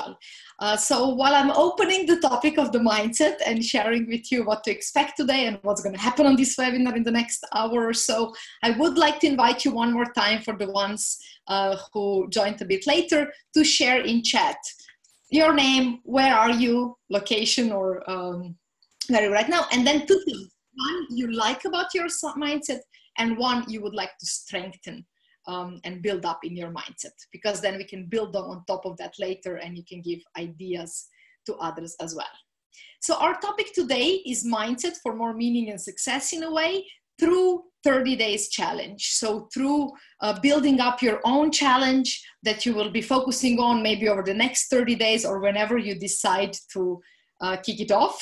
well. So while I'm opening the topic of the mindset and sharing with you what to expect today and what's going to happen on this webinar in the next hour or so, I would like to invite you one more time for the ones who joined a bit later to share in chat your name, where are you, location, or where are you right now, and then two things. One you like about your mindset, and one you would like to strengthen and build up in your mindset, because then we can build on top of that later and you can give ideas to others as well. So our topic today is mindset for more meaning and success in a way through 30 days challenge. So through building up your own challenge that you will be focusing on maybe over the next 30 days or whenever you decide to kick it off.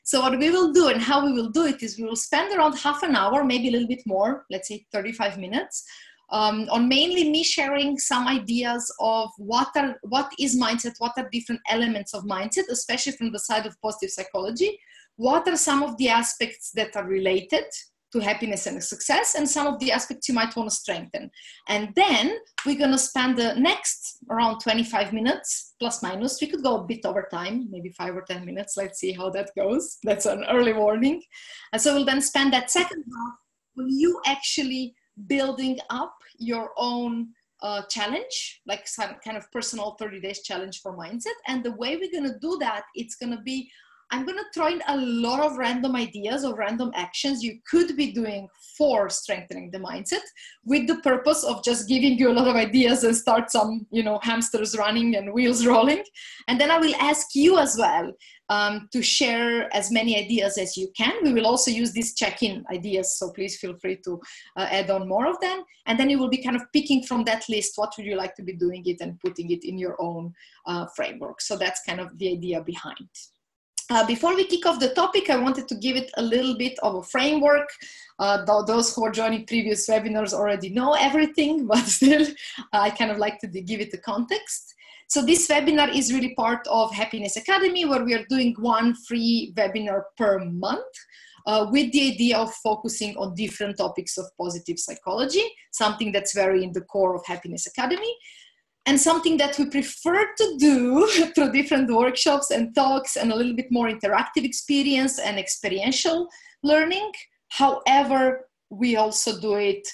So what we will do and how we will do it is we will spend around half an hour, maybe a little bit more, let's say 35 minutes, on mainly me sharing some ideas of what is mindset, what are different elements of mindset, especially from the side of positive psychology. What are some of the aspects that are related to happiness and success, and some of the aspects you might want to strengthen. And then we're going to spend the next around 25 minutes, plus minus. We could go a bit over time, maybe 5 or 10 minutes. Let's see how that goes. That's an early warning. And so we'll then spend that second half on you actually building up your own challenge, like some kind of personal 30 days challenge for mindset. And the way we're going to do that, it's going to be, I'm going to throw in a lot of random ideas or random actions you could be doing for strengthening the mindset, with the purpose of just giving you a lot of ideas and start some, hamsters running and wheels rolling. And then I will ask you as well to share as many ideas as you can. We will also use these check-in ideas, so please feel free to add on more of them. And then you will be kind of picking from that list, what would you like to be doing it and putting it in your own framework. So that's kind of the idea behind. Before we kick off the topic, I wanted to give it a little bit of a framework. Those who are joining previous webinars already know everything, but still, I kind of like to give it the context. So this webinar is really part of Happiness Academy, where we are doing one free webinar per month with the idea of focusing on different topics of positive psychology, something that's very in the core of Happiness Academy. And something that we prefer to do through different workshops and talks and a little bit more interactive experience and experiential learning. However, we also do it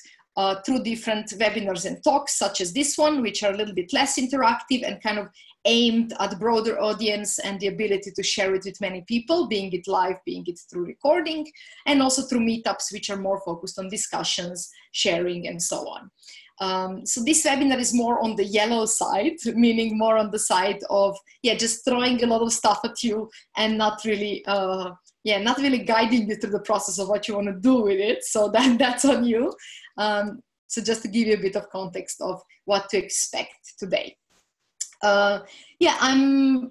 through different webinars and talks, such as this one, which are a little bit less interactive and kind of aimed at a broader audience and the ability to share it with many people, being it live, being it through recording, and also through meetups, which are more focused on discussions, sharing, and so on. So this webinar is more on the yellow side, meaning more on the side of, just throwing a lot of stuff at you and not really guiding you through the process of what you want to do with it. So that's on you. So just to give you a bit of context of what to expect today. I'm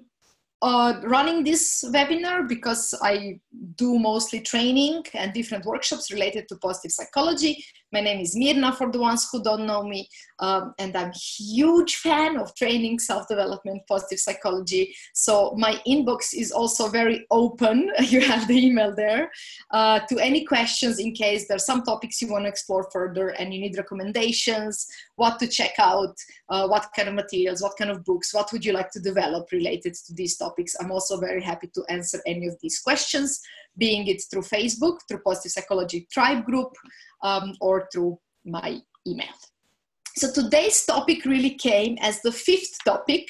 running this webinar because I do mostly training and different workshops related to positive psychology. My name is Mirna, for the ones who don't know me, and I'm a huge fan of training, self-development, positive psychology. So my inbox is also very open. You have the email there to any questions in case there's some topics you want to explore further and you need recommendations, what to check out, what kind of materials, what kind of books, what would you like to develop related to these topics. I'm also very happy to answer any of these questions, being it through Facebook, through Positive Psychology Tribe Group, or through my email. So today's topic really came as the 5th topic,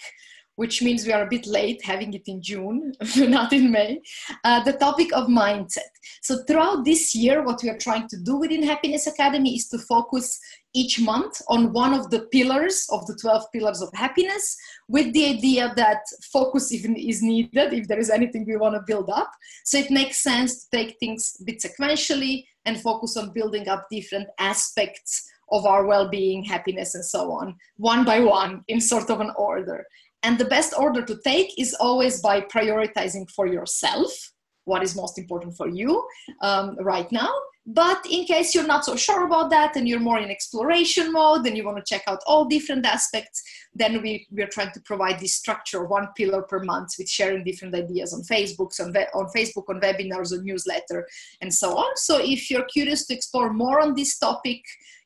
which means we are a bit late having it in June, not in May, the topic of mindset. So throughout this year, what we are trying to do within Happiness Academy is to focus each month on one of the pillars of the 12 pillars of happiness, with the idea that focus even is needed if there is anything we want to build up. So it makes sense to take things a bit sequentially and focus on building up different aspects of our well-being, happiness, and so on, one by one, in sort of an order. And the best order to take is always by prioritizing for yourself what is most important for you right now, But in case you're not so sure about that and you're more in exploration mode and you want to check out all different aspects, then we're trying to provide this structure, one pillar per month, with sharing different ideas on Facebook, on webinars, on newsletter, and so on. So if you're curious to explore more on this topic,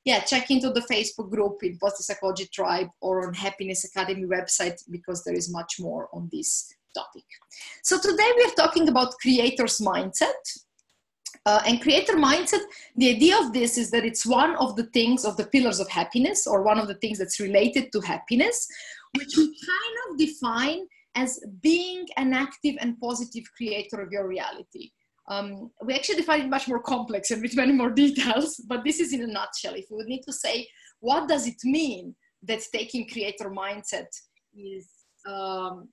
yeah, check into the Facebook group in Positive Psychology Tribe or on Happiness Academy website, because there is much more on this topic. So today we're talking about creator's mindset. And creator mindset, the idea of this is that it's one of the things, of the pillars of happiness, or one of the things that's related to happiness, which we kind of define as being an active and positive creator of your reality. We actually define it much more complex and with many more details, but this is in a nutshell. If we would need to say, what does it mean that taking creator mindset is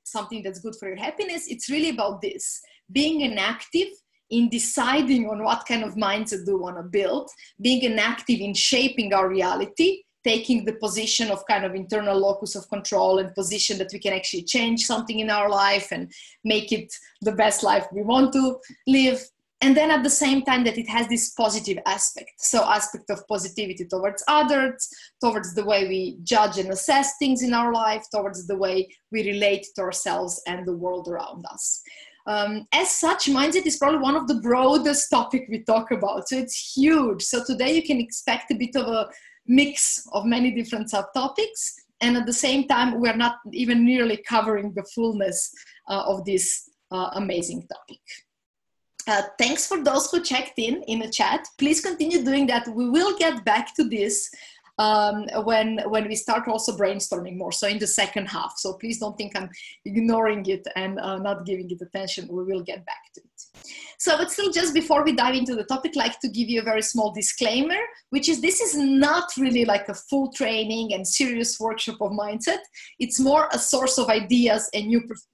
something that's good for your happiness? It's really about this, being an active in deciding on what kind of mindset do we want to build, being an active in shaping our reality, taking the position of kind of internal locus of control and position that we can actually change something in our life and make it the best life we want to live. And then at the same time that it has this positive aspect. So aspect of positivity towards others, towards the way we judge and assess things in our life, towards the way we relate to ourselves and the world around us. As such, mindset is probably one of the broadest topics we talk about. So it's huge. So today you can expect a bit of a mix of many different subtopics. And at the same time, we're not even nearly covering the fullness of this amazing topic. Thanks for those who checked in the chat. Please continue doing that. We will get back to this when we start also brainstorming more, so in the second half. So please don't think I'm ignoring it and not giving it attention. We will get back to it. So, but still, just before we dive into the topic, I'd like to give you a very small disclaimer, which is this is not really like a full training and serious workshop of mindset. It's more a source of ideas and new perspectives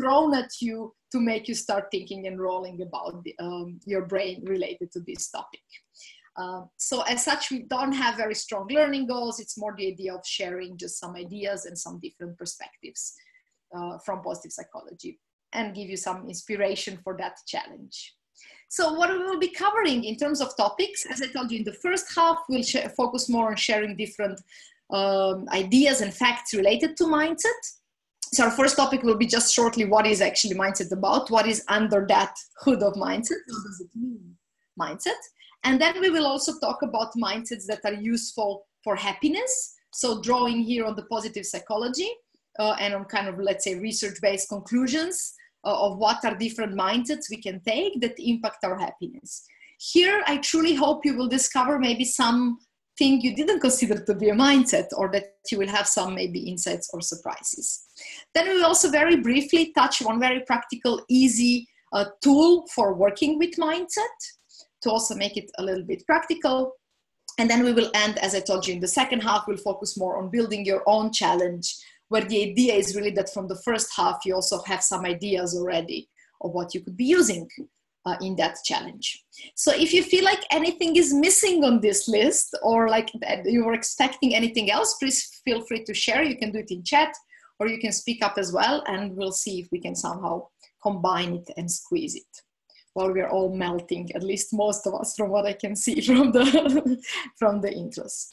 thrown at you to make you start thinking and rolling about your brain related to this topic. So as such, we don't have very strong learning goals. It's more the idea of sharing just some ideas and some different perspectives from positive psychology and give you some inspiration for that challenge. So what we will be covering in terms of topics, as I told you in the first half, we'll focus more on sharing different ideas and facts related to mindset. So our first topic will be just shortly, what is actually mindset about? What is under that hood of mindset? What does it mean, mindset? And then we will also talk about mindsets that are useful for happiness. So drawing here on the positive psychology and on kind of, let's say, research-based conclusions of what are different mindsets we can take that impact our happiness. Here, I truly hope you will discover maybe something you didn't consider to be a mindset, or that you will have some maybe insights or surprises. Then we will also very briefly touch one very practical, easy tool for working with mindset, to also make it a little bit practical. And then we will end, as I told you, in the second half, we'll focus more on building your own challenge, where the idea is really that from the first half, you also have some ideas already of what you could be using in that challenge. So if you feel like anything is missing on this list, or like you were expecting anything else, please feel free to share. You can do it in chat, or you can speak up as well, and we'll see if we can somehow combine it and squeeze it, while we're all melting, at least most of us, from what I can see from the, from the intros.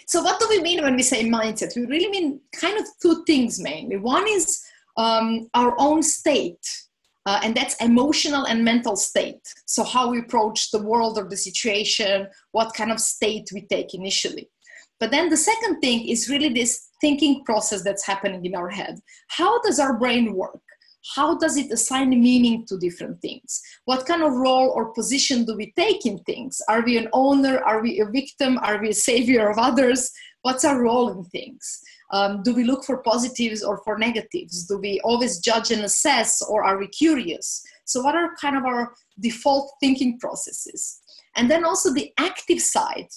So what do we mean when we say mindset? We really mean kind of two things mainly. One is our own state, and that's emotional and mental state. So how we approach the world or the situation, what kind of state we take initially. But then the second thing is really this thinking process that's happening in our head. How does our brain work? How does it assign meaning to different things? What kind of role or position do we take in things? Are we an owner? Are we a victim? Are we a savior of others? What's our role in things? Do we look for positives or for negatives? Do we always judge and assess, or are we curious? So what are kind of our default thinking processes? And then also the active side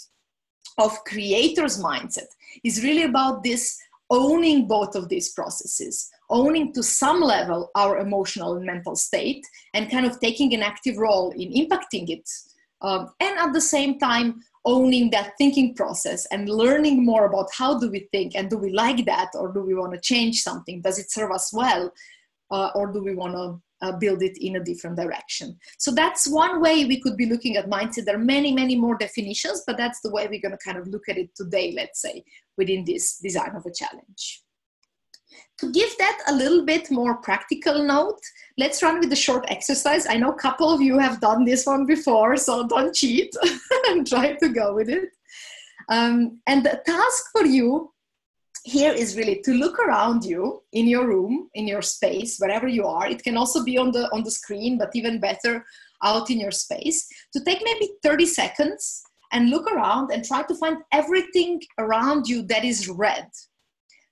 of creator's mindset is really about this owning both of these processes, owning to some level our emotional and mental state, and kind of taking an active role in impacting it. And at the same time, owning that thinking process and learning more about how do we think, and do we like that, or do we want to change something? Does it serve us well? Or do we want to build it in a different direction. So that's one way we could be looking at mindset. There are many, many more definitions, but that's the way we're going to kind of look at it today, let's say, within this design of a challenge. To give that a little bit more practical note, let's run with the short exercise. I know a couple of you have done this one before, so don't cheat and try to go with it. And the task for you here is really to look around you in your room, in your space, wherever you are. It can also be on the screen, but even better out in your space, to take maybe 30 seconds and look around and try to find everything around you that is red.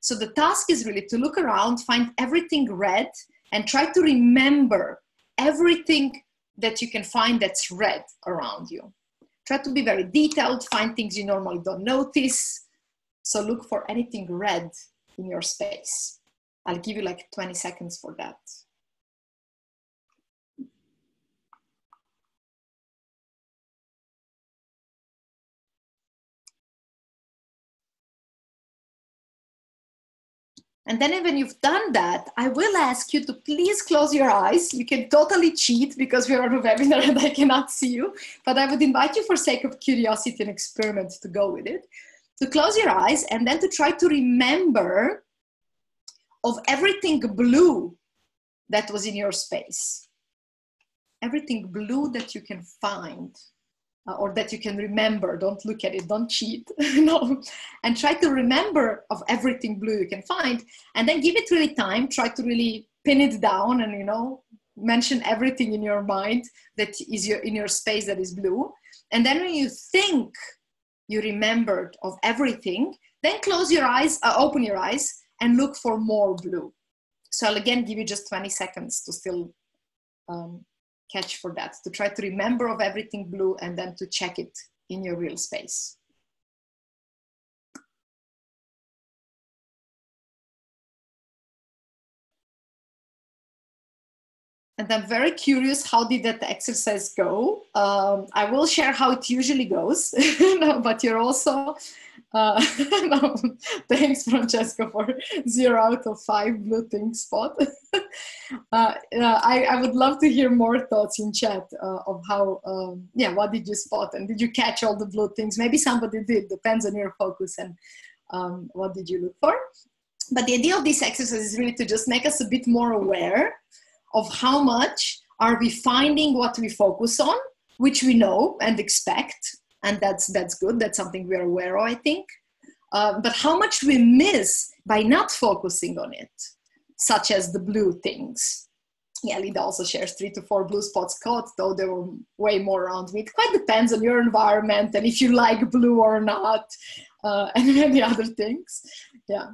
So the task is really to look around, find everything red, and try to remember everything that you can find that's red around you. Try to be very detailed, find things you normally don't notice. So look for anything red in your space. I'll give you like 20 seconds for that. And then when you've done that, I will ask you to please close your eyes. You can totally cheat because we're on a webinar and I cannot see you, but I would invite you for sake of curiosity and experiment to go with it. To close your eyes and then to try to remember of everything blue that was in your space. Everything blue that you can find. Or that you can remember. Don't look at it, don't cheat. No. And try to remember of everything blue you can find, and then give it really time. Try to really pin it down and, you know, mention everything in your mind that is in your space that is blue. And then when you think you remembered of everything, then close your eyes, open your eyes and look for more blue. So I'll again give you just 20 seconds to still catch for that, to try to remember of everything blue and then to check it in your real space. And I'm very curious, how did that exercise go? I will share how it usually goes, no, but you're also, no, thanks Francesca for 0 out of 5 blue things spot. I would love to hear more thoughts in chat of how, yeah, what did you spot and did you catch all the blue things? Maybe somebody did, depends on your focus and what did you look for? But the idea of this exercise is really to just make us a bit more aware of how much are we finding what we focus on, which we know and expect, and that's good, that's something we are aware of, I think. But how much we miss by not focusing on it, such as the blue things. Yeah, Lida also shares 3 to 4 blue spots caught, though there were way more around me. It quite depends on your environment and if you like blue or not, and many other things. Yeah,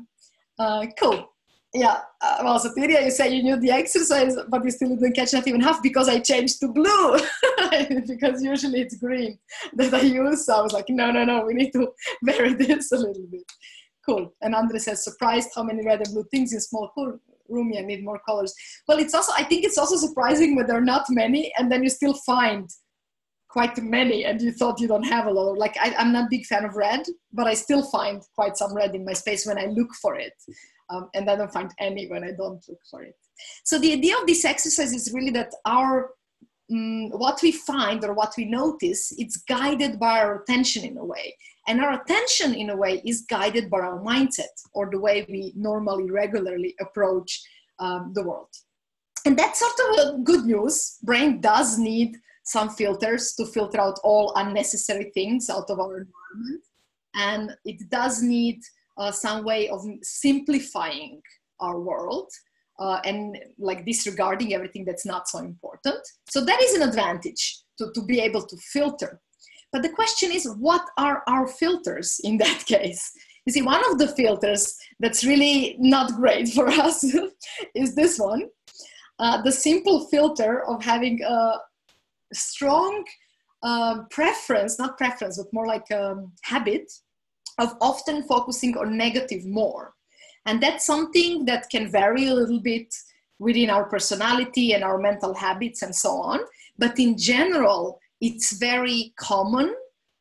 cool. Yeah, well, so Tyria, you say you knew the exercise, but you still didn't catch not even half because I changed to blue, because usually it's green that I use. So I was like, no, we need to vary this a little bit. Cool. And Andre says, surprised how many red and blue things in small room, you need more colors. Well, it's also, I think it's also surprising when there are not many and then you still find quite many and you thought you don't have a lot. Like I'm not a big fan of red, but I still find quite some red in my space when I look for it. And I don't find any when I don't look for it. So the idea of this exercise is really that our, what we find or what we notice, it's guided by our attention in a way. And our attention in a way is guided by our mindset or the way we normally, regularly approach the world. And that's sort of good news. Brain does need some filters to filter out all unnecessary things out of our environment. And it does need some way of simplifying our world and like disregarding everything that's not so important. So that is an advantage to be able to filter. But the question is, what are our filters in that case? You see, one of the filters that's really not great for us is this one. The simple filter of having a strong preference, not preference, but more like habit of often focusing on negative more. And that's something that can vary a little bit within our personality and our mental habits and so on. But in general, it's very common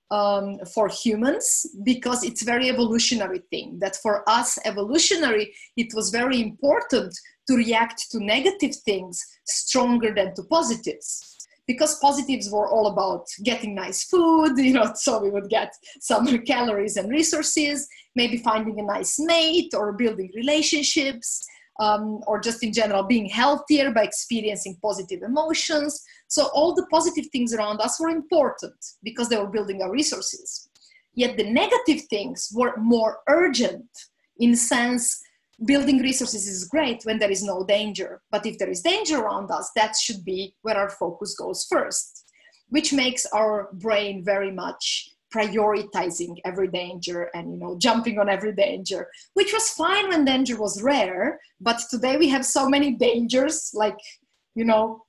for humans, because it's very evolutionary thing, that for us evolutionary, it was very important to react to negative things stronger than to positives. Because positives were all about getting nice food, so we would get some calories and resources, maybe finding a nice mate or building relationships, or just in general being healthier by experiencing positive emotions. So all the positive things around us were important because they were building our resources. Yet the negative things were more urgent, in the sense, building resources is great when there is no danger. But if there is danger around us, that should be where our focus goes first, which makes our brain very much prioritizing every danger and, jumping on every danger, which was fine when danger was rare. But today we have so many dangers, like,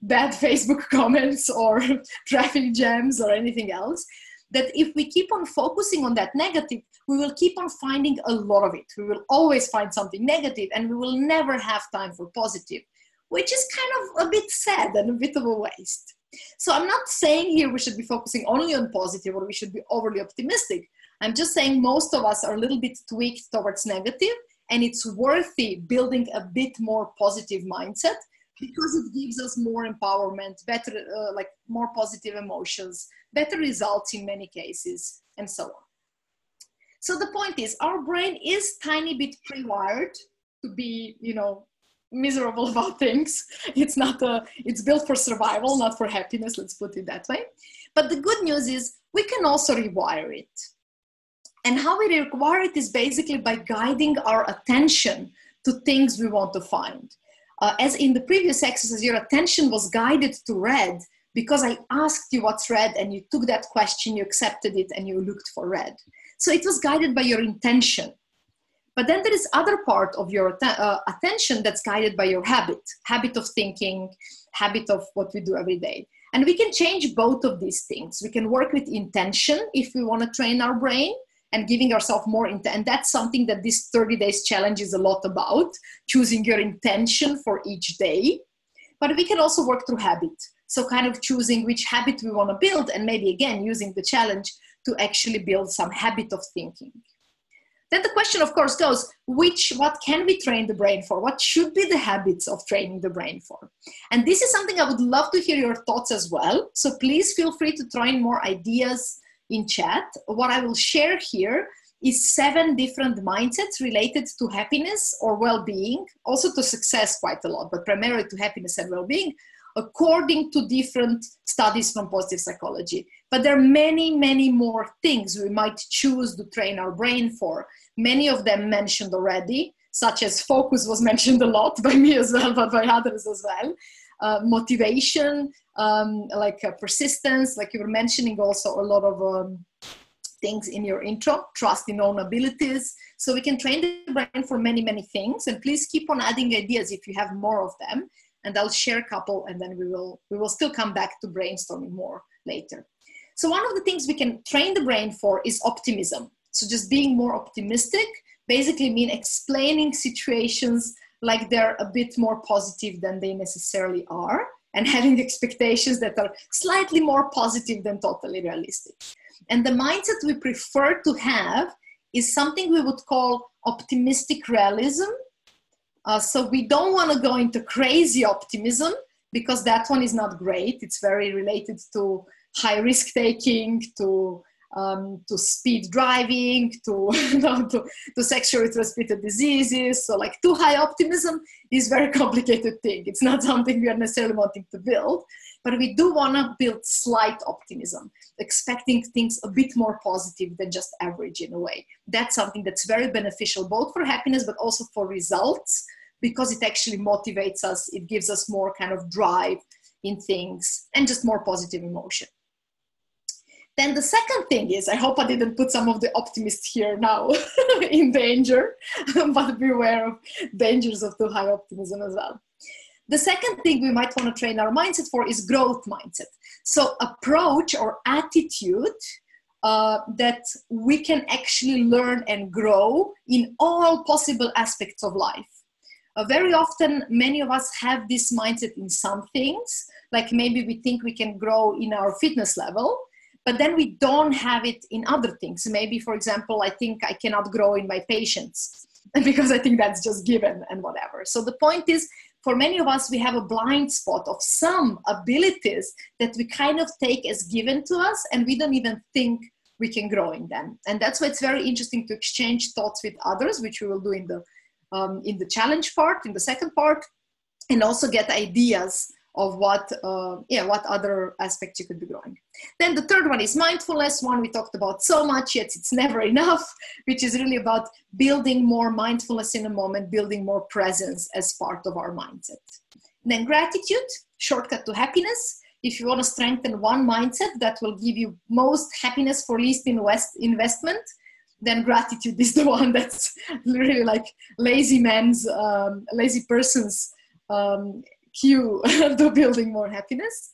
bad Facebook comments or traffic jams or anything else, that if we keep on focusing on that negative, we will keep on finding a lot of it. We will always find something negative, and we will never have time for positive, which is kind of a bit sad and a bit of a waste. So I'm not saying here we should be focusing only on positive or we should be overly optimistic. I'm just saying most of us are a little bit tweaked towards negative, and it's worthy building a bit more positive mindset, because it gives us more empowerment, better, more positive emotions, better results in many cases, and so on. So the point is, our brain is tiny bit pre-wired to be, miserable about things. It's built for survival, not for happiness, let's put it that way. But the good news is we can also rewire it. And how we rewire it is basically by guiding our attention to things we want to find. As in the previous exercise, your attention was guided to red because I asked you what's red, and you took that question, you accepted it, and you looked for red. So it was guided by your intention. But then there is other part of your attention that's guided by your habit of thinking, habit of what we do every day. And we can change both of these things. We can work with intention if we want to train our brain, and giving ourselves more and that's something that this 30 days challenge is a lot about, choosing your intention for each day. But we can also work through habit. So kind of choosing which habit we want to build, and maybe again using the challenge to actually build some habit of thinking. Then the question, of course, goes, what can we train the brain for? What should be the habits of training the brain for? And this is something I would love to hear your thoughts as well. So please feel free to throw in more ideas in chat. What I will share here is 7 different mindsets related to happiness or well-being, also to success quite a lot, but primarily to happiness and well-being, according to different studies from positive psychology. But there are many, many more things we might choose to train our brain for. Many of them mentioned already, such as focus was mentioned a lot by me as well, but by others as well. Motivation, persistence, like you were mentioning also a lot of things in your intro, trust in own abilities. So we can train the brain for many, many things. And please keep on adding ideas if you have more of them. And I'll share a couple, and then we will still come back to brainstorming more later. So one of the things we can train the brain for is optimism. So just being more optimistic basically mean explaining situations like they're a bit more positive than they necessarily are, and having expectations that are slightly more positive than totally realistic. And the mindset we prefer to have is something we would call optimistic realism. So we don't want to go into crazy optimism, because that one is not great. It's very related to high risk taking, to speed driving, to sexually transmitted diseases. So like too high optimism is a very complicated thing. It's not something we are necessarily wanting to build, but we do want to build slight optimism, expecting things a bit more positive than just average in a way. That's something that's very beneficial, both for happiness, but also for results, because it actually motivates us. It gives us more kind of drive in things and just more positive emotion. Then the second thing is, I hope I didn't put some of the optimists here now in danger, but beware of dangers of too high optimism as well. The second thing we might want to train our mindset for is growth mindset. So approach or attitude that we can actually learn and grow in all possible aspects of life. Very often, many of us have this mindset in some things, like maybe we think we can grow in our fitness level, but then we don't have it in other things. Maybe, for example, I think I cannot grow in my patience because I think that's just given and whatever. So the point is, for many of us, we have a blind spot of some abilities that we kind of take as given to us, and we don't even think we can grow in them. And that's why it's very interesting to exchange thoughts with others, which we will do in the challenge part, in the second part, and also get ideas of what other aspects you could be growing. Then the third one is mindfulness, one we talked about so much, yet it's never enough, which is really about building more mindfulness in a moment, building more presence as part of our mindset. Then gratitude, shortcut to happiness. If you want to strengthen one mindset that will give you most happiness for least investment, then gratitude is the one that's really like lazy person's cue to building more happiness.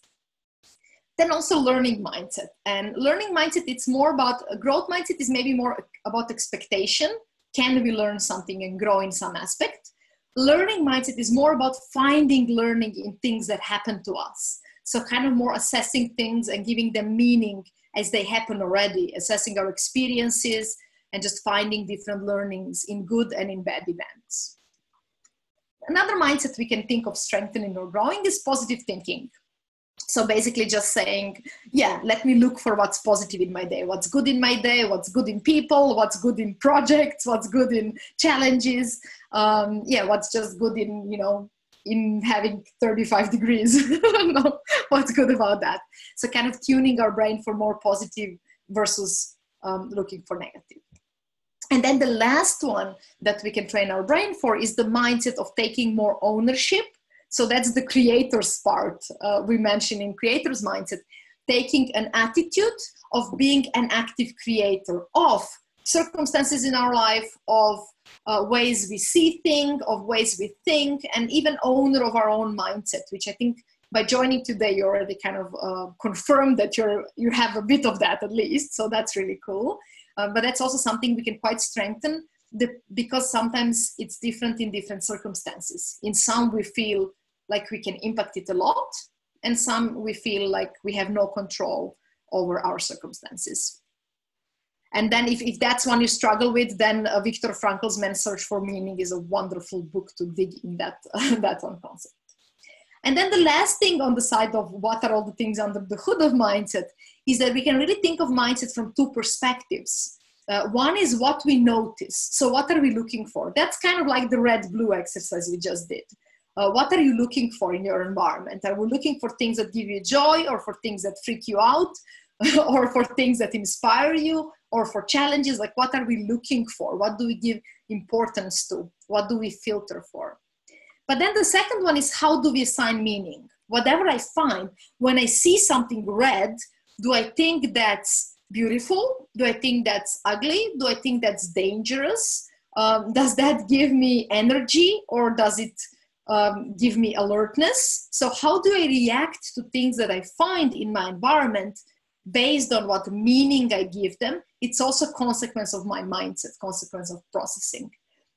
Then also learning mindset. And learning mindset, it's more about a growth mindset is maybe more about expectation. Can we learn something and grow in some aspect? Learning mindset is more about finding learning in things that happen to us. So kind of more assessing things and giving them meaning as they happen already, assessing our experiences and just finding different learnings in good and in bad events. Another mindset we can think of strengthening or growing is positive thinking. So basically just saying, yeah, let me look for what's positive in my day. What's good in my day, what's good in people, what's good in projects, what's good in challenges. What's just good in, in having 35 degrees. What's good about that? So kind of tuning our brain for more positive versus looking for negative. And then the last one that we can train our brain for is the mindset of taking more ownership. So that's the creator's part we mentioned in creator's mindset, taking an attitude of being an active creator of circumstances in our life, of ways we see things, of ways we think, and even owner of our own mindset, which I think by joining today, you already kind of confirmed that you have a bit of that at least. So that's really cool. But that's also something we can quite strengthen because sometimes it's different in different circumstances. In some, we feel like we can impact it a lot, and some we feel like we have no control over our circumstances. And then if that's one you struggle with, then Viktor Frankl's Man's Search for Meaning is a wonderful book to dig in that one concept. And then the last thing on the side of what are all the things under the hood of mindset is that we can really think of mindset from two perspectives. One is what we notice. So what are we looking for? That's kind of like the red-blue exercise we just did. What are you looking for in your environment? Are we looking for things that give you joy, or for things that freak you out, or for things that inspire you, or for challenges? Like, what are we looking for? What do we give importance to? What do we filter for? But then the second one is, how do we assign meaning? Whatever I find, when I see something red, do I think that's beautiful? Do I think that's ugly? Do I think that's dangerous? Does that give me energy, or does it give me alertness? So how do I react to things that I find in my environment based on what meaning I give them? It's also a consequence of my mindset, consequence of processing.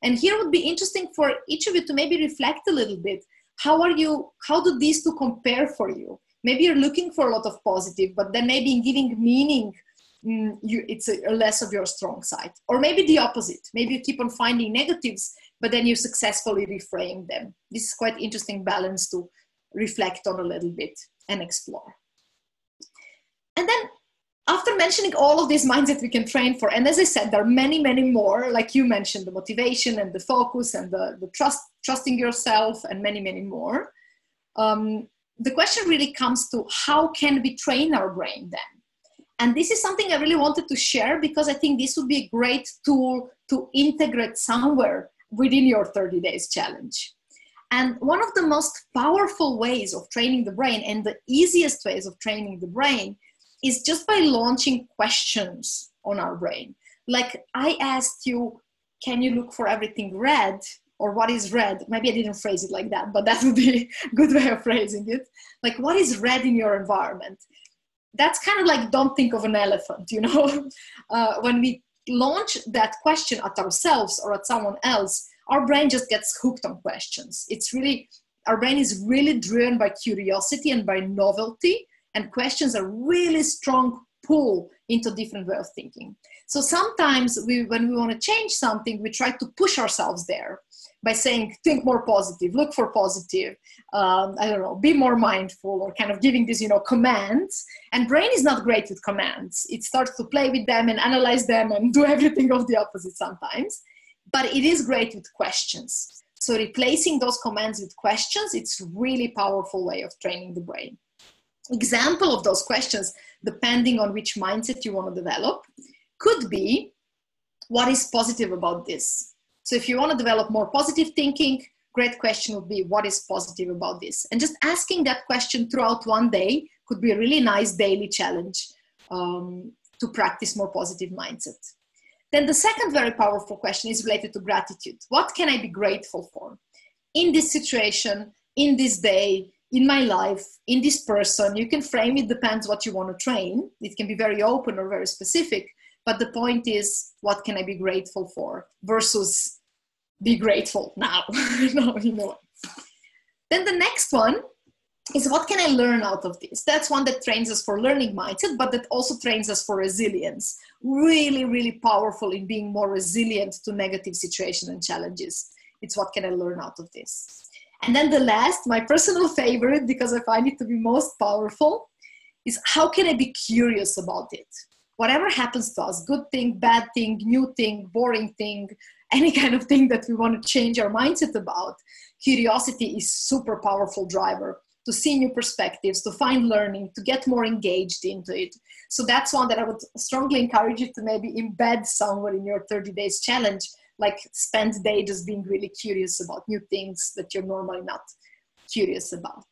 And here would be interesting for each of you to maybe reflect a little bit. How do these two compare for you? Maybe you're looking for a lot of positive, but then maybe in giving meaning, it's a less of your strong side. Or maybe the opposite. Maybe you keep on finding negatives, but then you successfully reframe them. This is quite interesting balance to reflect on a little bit and explore. And then after mentioning all of these mindsets we can train for, and as I said, there are many, many more, like you mentioned, the motivation and the focus and the trusting yourself and many, many more. The question really comes to, how can we train our brain then? And this is something I really wanted to share because I think this would be a great tool to integrate somewhere within your 30 days challenge. And one of the most powerful ways of training the brain, and the easiest ways of training the brain, is just by launching questions on our brain. Like I asked you, can you look for everything red? Or what is red? Maybe I didn't phrase it like that, but that would be a good way of phrasing it. Like, what is red in your environment? That's kind of like, don't think of an elephant, When we launch that question at ourselves or at someone else, our brain just gets hooked on questions. Our brain is really driven by curiosity and by novelty. And questions are really strong pull into different way of thinking. So sometimes when we want to change something, we try to push ourselves there by saying, think more positive, look for positive, I don't know, be more mindful, or kind of giving these, commands. And brain is not great with commands. It starts to play with them and analyze them and do everything of the opposite sometimes. But it is great with questions. So replacing those commands with questions, it's really powerful way of training the brain. Example of those questions, depending on which mindset you want to develop, could be, what is positive about this? So if you want to develop more positive thinking, great question would be, what is positive about this? And just asking that question throughout one day could be a really nice daily challenge to practice more positive mindset. Then the second very powerful question is related to gratitude. What can I be grateful for? In this situation, in this day, in my life, in this person, you can frame it, depends what you want to train. It can be very open or very specific, but the point is, what can I be grateful for versus be grateful now. No. Then the next one is, what can I learn out of this? That's one that trains us for learning mindset, but that also trains us for resilience. Really, really powerful in being more resilient to negative situations and challenges. It's what can I learn out of this? And then the last, my personal favorite, because I find it to be most powerful, is how can I be curious about it? Whatever happens to us, good thing, bad thing, new thing, boring thing, any kind of thing that we want to change our mindset about, curiosity is super powerful driver to see new perspectives, to find learning, to get more engaged into it. So that's one that I would strongly encourage you to maybe embed somewhere in your 30 days challenge, like spend the day just being really curious about new things that you're normally not curious about.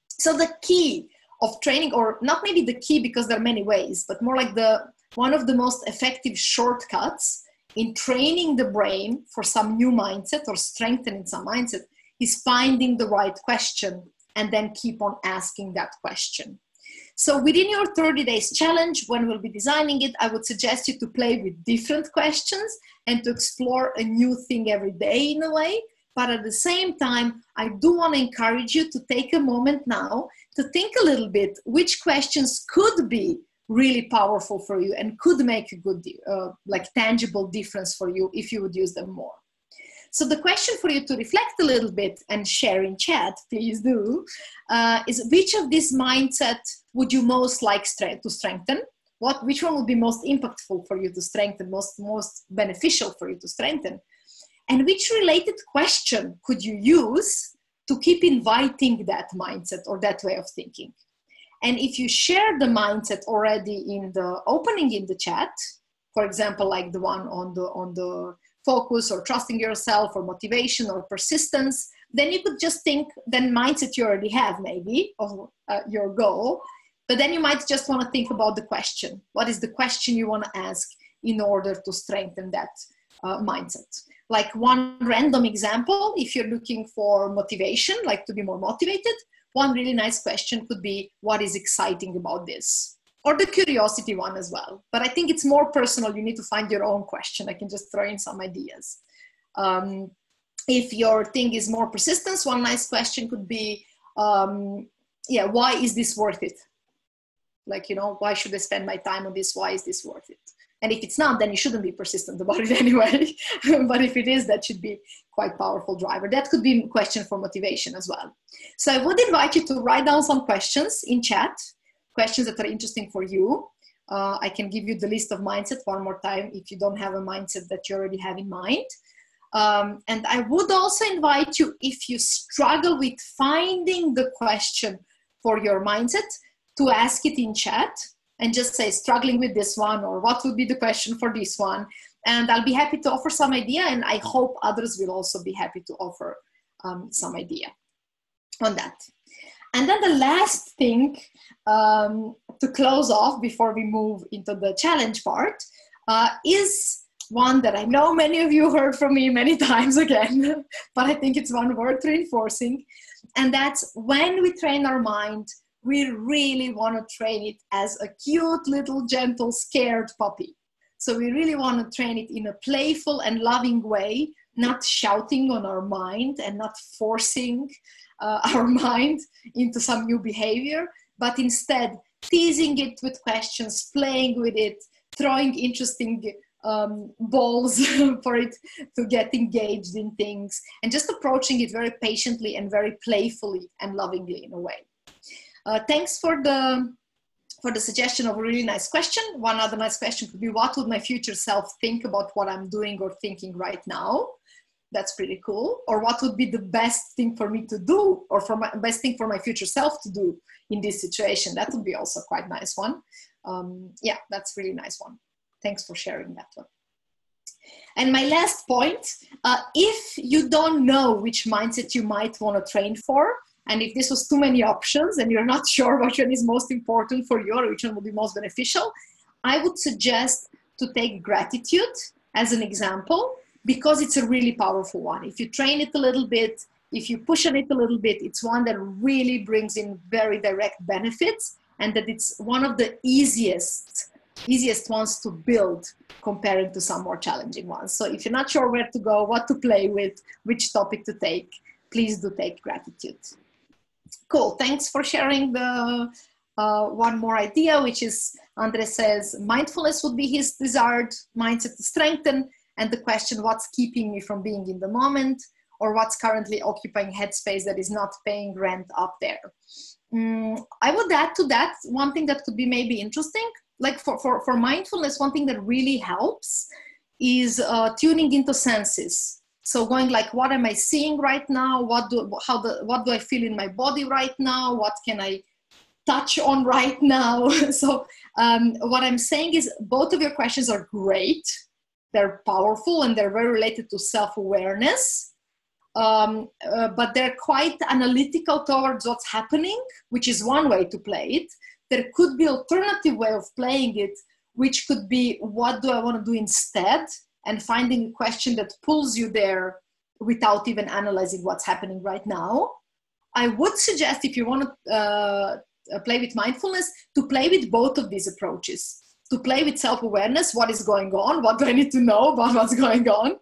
So the key of training, or not maybe the key because there are many ways, but more like one of the most effective shortcuts in training the brain for some new mindset or strengthening some mindset is finding the right question and then keep on asking that question. So within your 30 days challenge, when we'll be designing it, I would suggest you to play with different questions and to explore a new thing every day in a way. But at the same time, I do want to encourage you to take a moment now to think a little bit which questions could be really powerful for you and could make a good, tangible difference for you if you would use them more. So the question for you to reflect a little bit and share in chat, please do, is which of this mindset would you most like to strengthen? Which one would be most impactful for you to strengthen, most beneficial for you to strengthen? And which related question could you use to keep inviting that mindset or that way of thinking? And if you share the mindset already in the opening in the chat, for example, like the one on the focus or trusting yourself or motivation or persistence, then you could just think, then mindset you already have maybe of your goal, but then you might just want to think about the question. What is the question you want to ask in order to strengthen that mindset? Like one random example, if you're looking for motivation, like to be more motivated, one really nice question could be, what is exciting about this? Or the curiosity one as well. But I think it's more personal. You need to find your own question. I can just throw in some ideas. If your thing is more persistence, one nice question could be, why is this worth it? Like, why should I spend my time on this? Why is this worth it? And if it's not, then you shouldn't be persistent about it anyway. But if it is, that should be quite powerful driver. That could be a question for motivation as well. So I would invite you to write down some questions in chat, questions that are interesting for you. I can give you the list of mindset one more time if you don't have a mindset that you already have in mind. And I would also invite you, if you struggle with finding the question for your mindset, to ask it in chat. And just say, struggling with this one, or what would be the question for this one? And I'll be happy to offer some idea, and I hope others will also be happy to offer some idea on that. And then the last thing to close off before we move into the challenge part is one that I know many of you heard from me many times again, but I think it's one worth reinforcing. And that's when we train our mind, we really want to train it as a cute little gentle scared puppy. So we really want to train it in a playful and loving way, not shouting on our mind and not forcing our mind into some new behavior, but instead teasing it with questions, playing with it, throwing interesting balls for it to get engaged in things, and just approaching it very patiently and very playfully and lovingly in a way. Thanks for the suggestion of a really nice question. One other nice question could be, what would my future self think about what I'm doing or thinking right now? That's pretty cool. Or what would be the best thing for me to do, or for my best thing for my future self to do in this situation? That would be also quite a nice one. Yeah, that's a really nice one. Thanks for sharing that one. And my last point, if you don't know which mindset you might want to train for, and if this was too many options and you're not sure which one is most important for you or which one will be most beneficial, I would suggest to take gratitude as an example, because it's a really powerful one. If you train it a little bit, if you push on it a little bit, it's one that really brings in very direct benefits, and that it's one of the easiest ones to build comparing to some more challenging ones. So if you're not sure where to go, what to play with, which topic to take, please do take gratitude. Cool, thanks for sharing the one more idea, which is, Andre says, mindfulness would be his desired mindset to strengthen, and the question, what's keeping me from being in the moment, or what's currently occupying headspace that is not paying rent up there. I would add to that one thing that could be maybe interesting, like for mindfulness, one thing that really helps is tuning into senses. So going like, what am I seeing right now? What do I feel in my body right now? What can I touch on right now? So what I'm saying is both of your questions are great. They're powerful and they're very related to self-awareness. But they're quite analytical towards what's happening, which is one way to play it. There could be an alternative way of playing it, which could be, what do I want to do instead? And finding a question that pulls you there without even analyzing what's happening right now. I would suggest, if you want to play with mindfulness, to play with both of these approaches. To play with self-awareness, what is going on? What do I need to know about what's going on?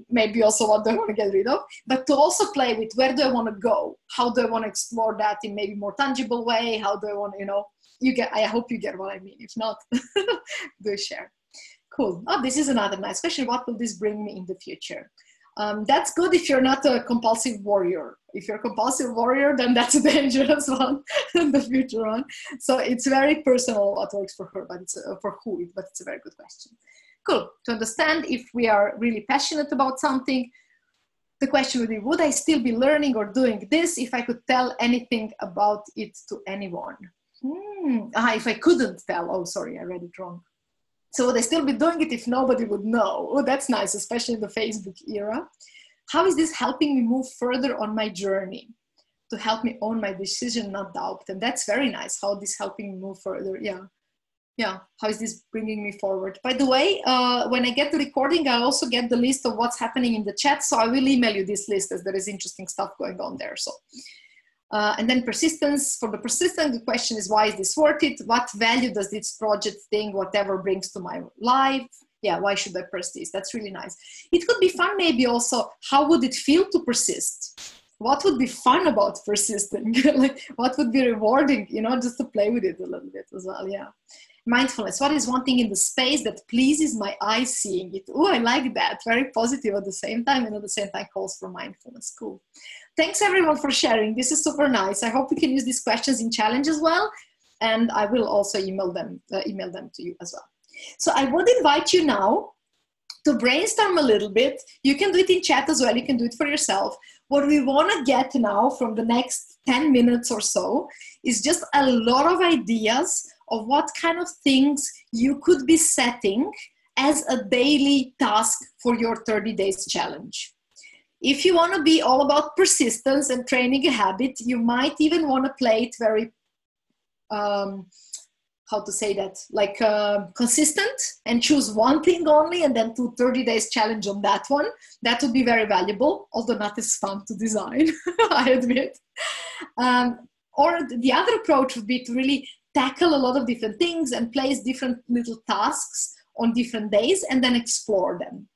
Maybe also what do I want to get rid of? But to also play with, where do I want to go? How do I want to explore that in maybe more tangible way? How do I want to, I hope you get what I mean. If not, do share. Cool. Oh, this is another nice question. What will this bring me in the future? That's good if you're not a compulsive warrior. If you're a compulsive warrior, then that's a dangerous one, the future one. So it's very personal what works for her, but it's but it's a very good question. Cool. To understand if we are really passionate about something, the question would be, would I still be learning or doing this if I could tell anything about it to anyone? If I couldn't tell, oh, sorry, I read it wrong. So would I still be doing it if nobody would know? Oh, that's nice, especially in the Facebook era. How is this helping me move further on my journey to help me own my decision, not doubt? And that's very nice. How this helping me move further? Yeah. How is this bringing me forward? By the way, when I get the recording, I'll also get the list of what's happening in the chat. So I will email you this list, as there is interesting stuff going on there. So. And then persistence. For the persistent, the question is, why is this worth it? What value does this project thing, whatever, brings to my life? Yeah, why should I persist? That's really nice. It could be fun maybe also, how would it feel to persist? What would be fun about persisting? Like, what would be rewarding, just to play with it a little bit as well, yeah. Mindfulness. What is one thing in the space that pleases my eyes seeing it? Oh, I like that. Very positive at the same time, and at the same time calls for mindfulness. Cool. Thanks everyone for sharing. This is super nice. I hope we can use these questions in challenge as well. And I will also email them to you as well. So I would invite you now to brainstorm a little bit. You can do it in chat as well. You can do it for yourself. What we want to get now from the next 10 minutes or so is just a lot of ideas of what kind of things you could be setting as a daily task for your 30 days challenge. If you want to be all about persistence and training a habit, you might even want to play it very, consistent, and choose one thing only and then do 30 days challenge on that one. That would be very valuable, although not as fun to design, I admit. Or the other approach would be to really tackle a lot of different things and place different little tasks on different days and then explore them.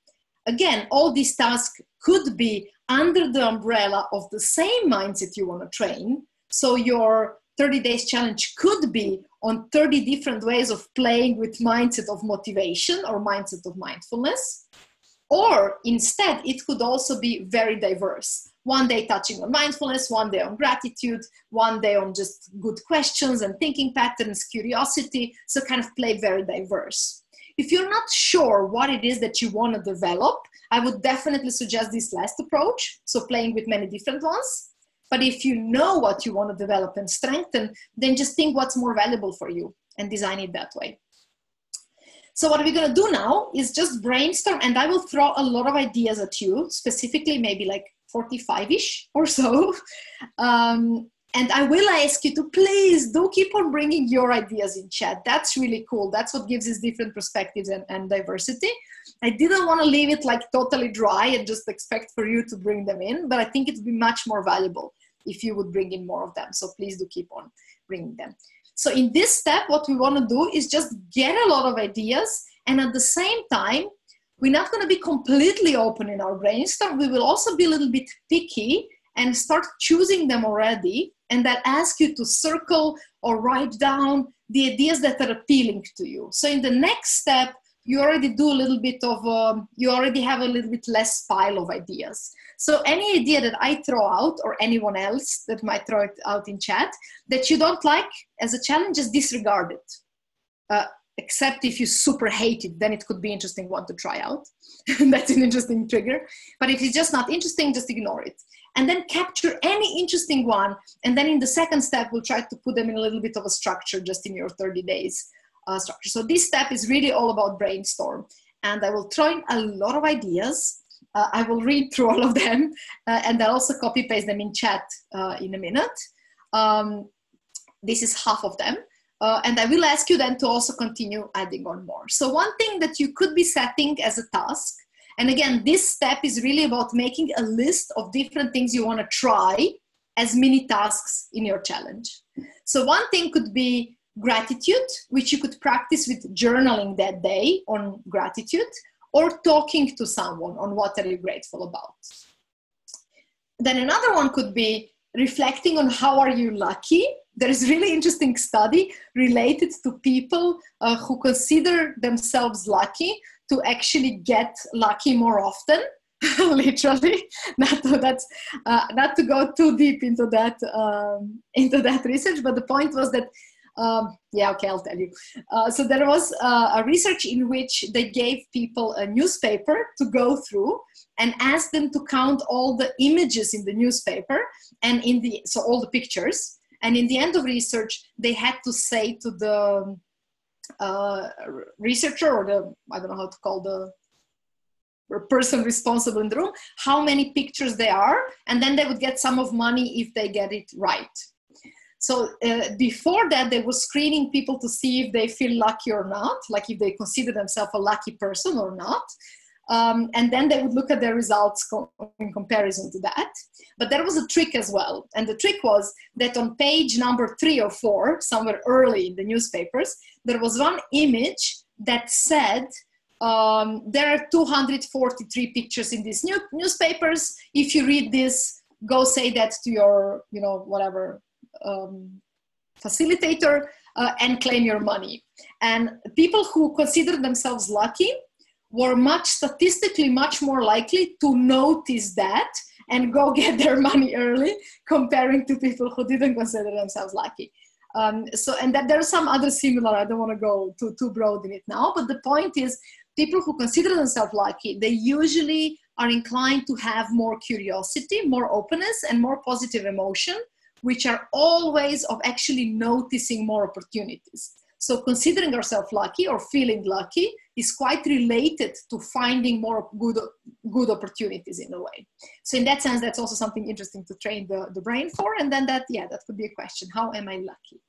Again, all these tasks could be under the umbrella of the same mindset you want to train. So your 30 days challenge could be on 30 different ways of playing with mindset of motivation or mindset of mindfulness. Or instead, it could also be very diverse. One day touching on mindfulness, one day on gratitude, one day on just good questions and thinking patterns, curiosity. So kind of play very diverse. If you're not sure what it is that you want to develop, I would definitely suggest this last approach. So playing with many different ones. But if you know what you want to develop and strengthen, then just think what's more valuable for you and design it that way. So what we're going to do now is just brainstorm, and I will throw a lot of ideas at you, specifically maybe like 45-ish or so. And I will ask you to please do keep on bringing your ideas in chat. That's really cool. That's what gives us different perspectives and diversity. I didn't want to leave it like totally dry and just expect for you to bring them in, but I think it would be much more valuable if you would bring in more of them. So please do keep on bringing them. So in this step, what we want to do is just get a lot of ideas, and at the same time, we're not going to be completely open in our brainstorm. We will also be a little bit picky and start choosing them already, and that ask you to circle or write down the ideas that are appealing to you. So in the next step, you already do a little bit of, you already have a little bit less pile of ideas. So any idea that I throw out, or anyone else that might throw it out in chat, that you don't like as a challenge, just disregard it. Except if you super hate it, then it could be interesting one to try out. That's an interesting trigger. But if it's just not interesting, just ignore it. And then capture any interesting one. And then in the second step, we'll try to put them in a little bit of a structure just in your 30 days structure. So this step is really all about brainstorm. And I will throw in a lot of ideas. I will read through all of them. And I'll also copy paste them in chat in a minute. This is half of them. And I will ask you then to also continue adding on more. So one thing that you could be setting as a task, and again, this step is really about making a list of different things you want to try as mini tasks in your challenge. So one thing could be gratitude, which you could practice with journaling that day on gratitude, or talking to someone on what are you grateful about. Then another one could be reflecting on how are you lucky. There is a really interesting study related to people who consider themselves lucky to actually get lucky more often, literally. Not to go too deep into that research, but the point was that, yeah, okay, I'll tell you. So there was a research in which they gave people a newspaper to go through and asked them to count all the images in the newspaper and so all the pictures. And in the end of research, they had to say to the researcher, or I don't know how to call the person responsible in the room, how many pictures there are, and then they would get some of money if they get it right. So before that, they were screening people to see if they feel lucky or not, like if they consider themselves a lucky person or not. And then they would look at their results in comparison to that. But there was a trick as well. And the trick was that on page number 3 or 4, somewhere early in the newspapers, there was one image that said, there are 243 pictures in these newspapers. If you read this, go say that to your, whatever, facilitator and claim your money. And people who consider themselves lucky were statistically much more likely to notice that and go get their money early, comparing to people who didn't consider themselves lucky. And that there are some other similar, I don't want to go too broad in it now, but the point is, people who consider themselves lucky, they usually are inclined to have more curiosity, more openness, and more positive emotion, which are always of actually noticing more opportunities. So considering ourselves lucky or feeling lucky is quite related to finding more good opportunities in a way. So in that sense, that's also something interesting to train the brain for. And then that could be a question. How am I lucky?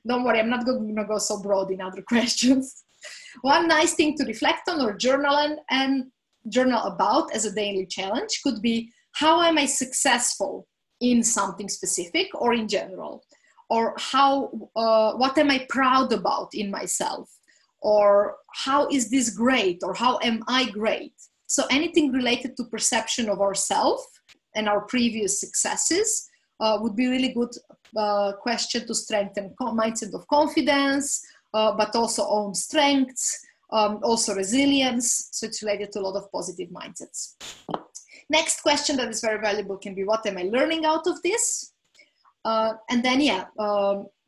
Don't worry, I'm not going to go so broad in other questions. One nice thing to reflect on or journal about as a daily challenge could be, how am I successful in something specific or in general? Or what am I proud about in myself? Or how is this great? Or how am I great? So anything related to perception of ourselves and our previous successes would be really good question to strengthen mindset of confidence, but also own strengths, also resilience. So it's related to a lot of positive mindsets. Next question that is very valuable can be, what am I learning out of this? And then,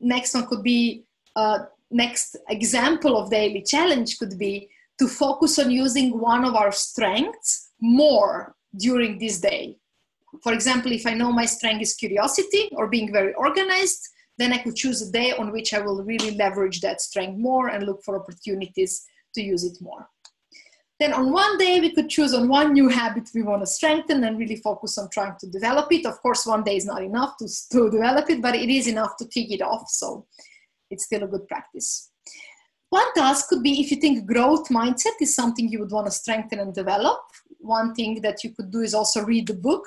next one could be, next example of daily challenge could be to focus on using one of our strengths more during this day. For example, if I know my strength is curiosity or being very organized, then I could choose a day on which I will really leverage that strength more and look for opportunities to use it more. Then on one day, we could choose on one new habit we want to strengthen and really focus on trying to develop it. Of course, one day is not enough to develop it, but it is enough to kick it off. So it's still a good practice. One task could be, if you think growth mindset is something you would want to strengthen and develop, one thing that you could do is also read the book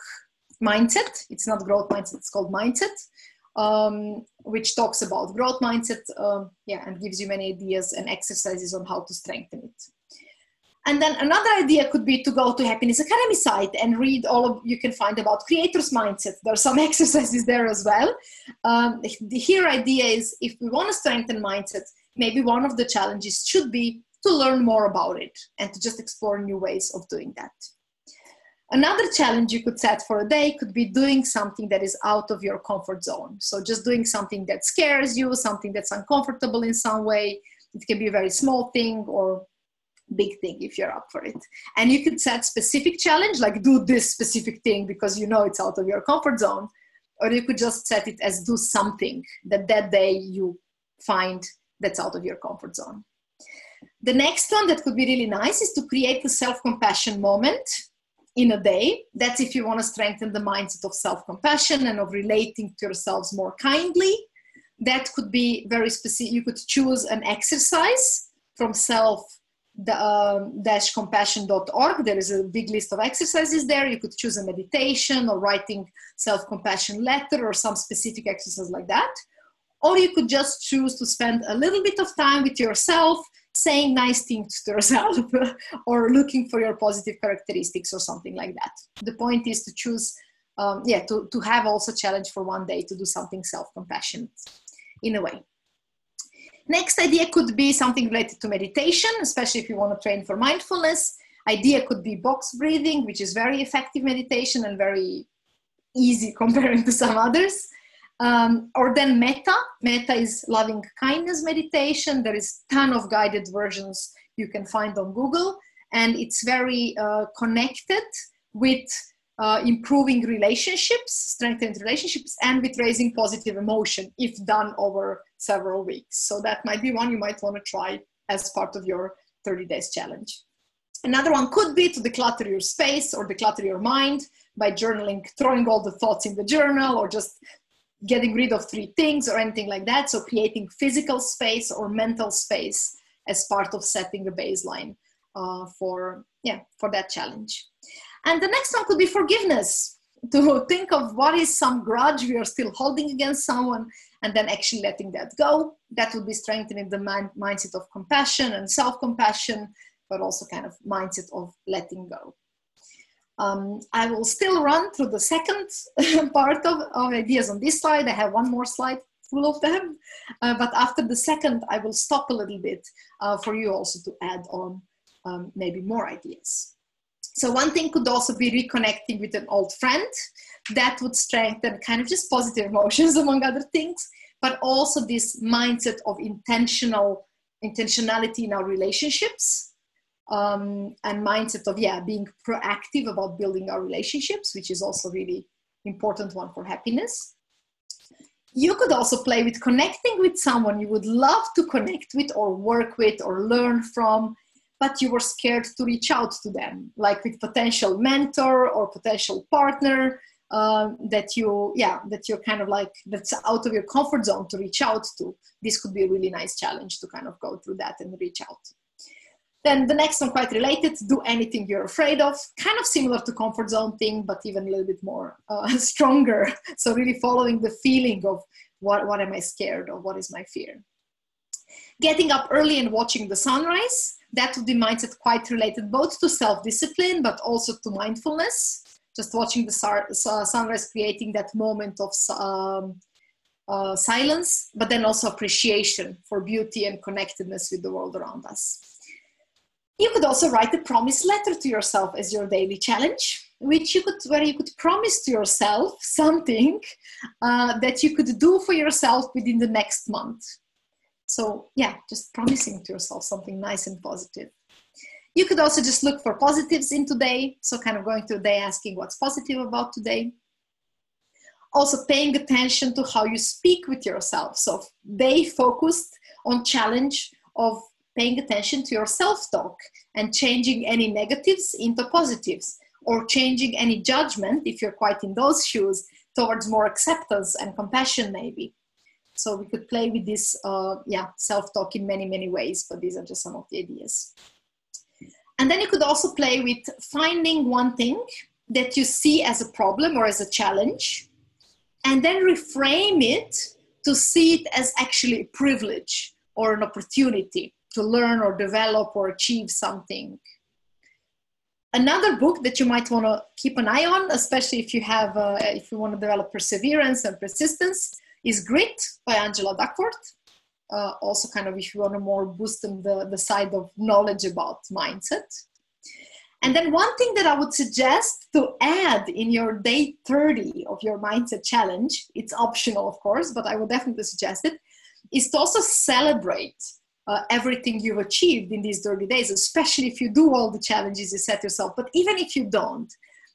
Mindset. It's not growth mindset, it's called Mindset, which talks about growth mindset, and gives you many ideas and exercises on how to strengthen it. And then another idea could be to go to Happiness Academy site and read you can find about creator's mindset. There are some exercises there as well. The idea is, if we want to strengthen mindset, maybe one of the challenges should be to learn more about it and to just explore new ways of doing that. Another challenge you could set for a day could be doing something that is out of your comfort zone. So just doing something that scares you, something that's uncomfortable in some way. It can be a very small thing or big thing if you're up for it. And you could set specific challenge, like do this specific thing because you know it's out of your comfort zone. Or you could just set it as do something that day you find that's out of your comfort zone. The next one that could be really nice is to create a self-compassion moment in a day. That's if you want to strengthen the mindset of self-compassion and of relating to yourselves more kindly. That could be very specific. You could choose an exercise from self-compassion.org. There is a big list of exercises there. You could choose a meditation or writing self-compassion letter or some specific exercise like that. Or you could just choose to spend a little bit of time with yourself, saying nice things to yourself or looking for your positive characteristics or something like that. The point is to choose, to have also challenge for one day to do something self-compassionate in a way. Next idea could be something related to meditation, especially if you want to train for mindfulness. Idea could be box breathing, which is very effective meditation and very easy comparing to some others. Or then metta. Metta is loving kindness meditation. There is a ton of guided versions you can find on Google. And it's very connected with improving relationships, strengthening relationships, and with raising positive emotion if done over several weeks. So that might be one you might want to try as part of your 30 days challenge. Another one could be to declutter your space or declutter your mind by journaling, throwing all the thoughts in the journal or just getting rid of 3 things or anything like that. So creating physical space or mental space as part of setting the baseline for that challenge. And the next one could be forgiveness, to think of what is some grudge we are still holding against someone and then actually letting that go. That would be strengthening the mindset of compassion and self-compassion, but also kind of mindset of letting go. I will still run through the second part of ideas on this slide. I have one more slide full of them, but after the second, I will stop a little bit for you also to add on maybe more ideas. So one thing could also be reconnecting with an old friend. That would strengthen kind of just positive emotions among other things, but also this mindset of intentionality in our relationships. And mindset of being proactive about building our relationships, which is also really important one for happiness. You could also play with connecting with someone you would love to connect with or work with or learn from, but you were scared to reach out to them, like with potential mentor or potential partner that you're kind of like, that's out of your comfort zone to reach out to. This could be a really nice challenge to kind of go through that and reach out. Then the next one, quite related, do anything you're afraid of, kind of similar to comfort zone thing, but even a little bit more stronger. So really following the feeling of what am I scared of, what is my fear. Getting up early and watching the sunrise, that would be mindset quite related both to self-discipline, but also to mindfulness. Just watching the sunrise, creating that moment of silence, but then also appreciation for beauty and connectedness with the world around us. You could also write a promise letter to yourself as your daily challenge, where you could promise to yourself something that you could do for yourself within the next month. So yeah, just promising to yourself something nice and positive. You could also just look for positives in today. So kind of going through the day, asking what's positive about today. Also paying attention to how you speak with yourself. So day focused on challenge of paying attention to your self-talk and changing any negatives into positives, or changing any judgment, if you're quite in those shoes, towards more acceptance and compassion maybe. So we could play with this self-talk in many, many ways, but these are just some of the ideas. And then you could also play with finding one thing that you see as a problem or as a challenge, and then reframe it to see it as actually a privilege or an opportunity to learn or develop or achieve something. Another book that you might want to keep an eye on, especially if you want to develop perseverance and persistence, is Grit by Angela Duckworth. Also kind of if you want to more boost on the side of knowledge about mindset. And then one thing that I would suggest to add in your day 30 of your mindset challenge, it's optional of course, but I would definitely suggest it, is to also celebrate everything you've achieved in these 30 days, especially if you do all the challenges you set yourself. But even if you don't,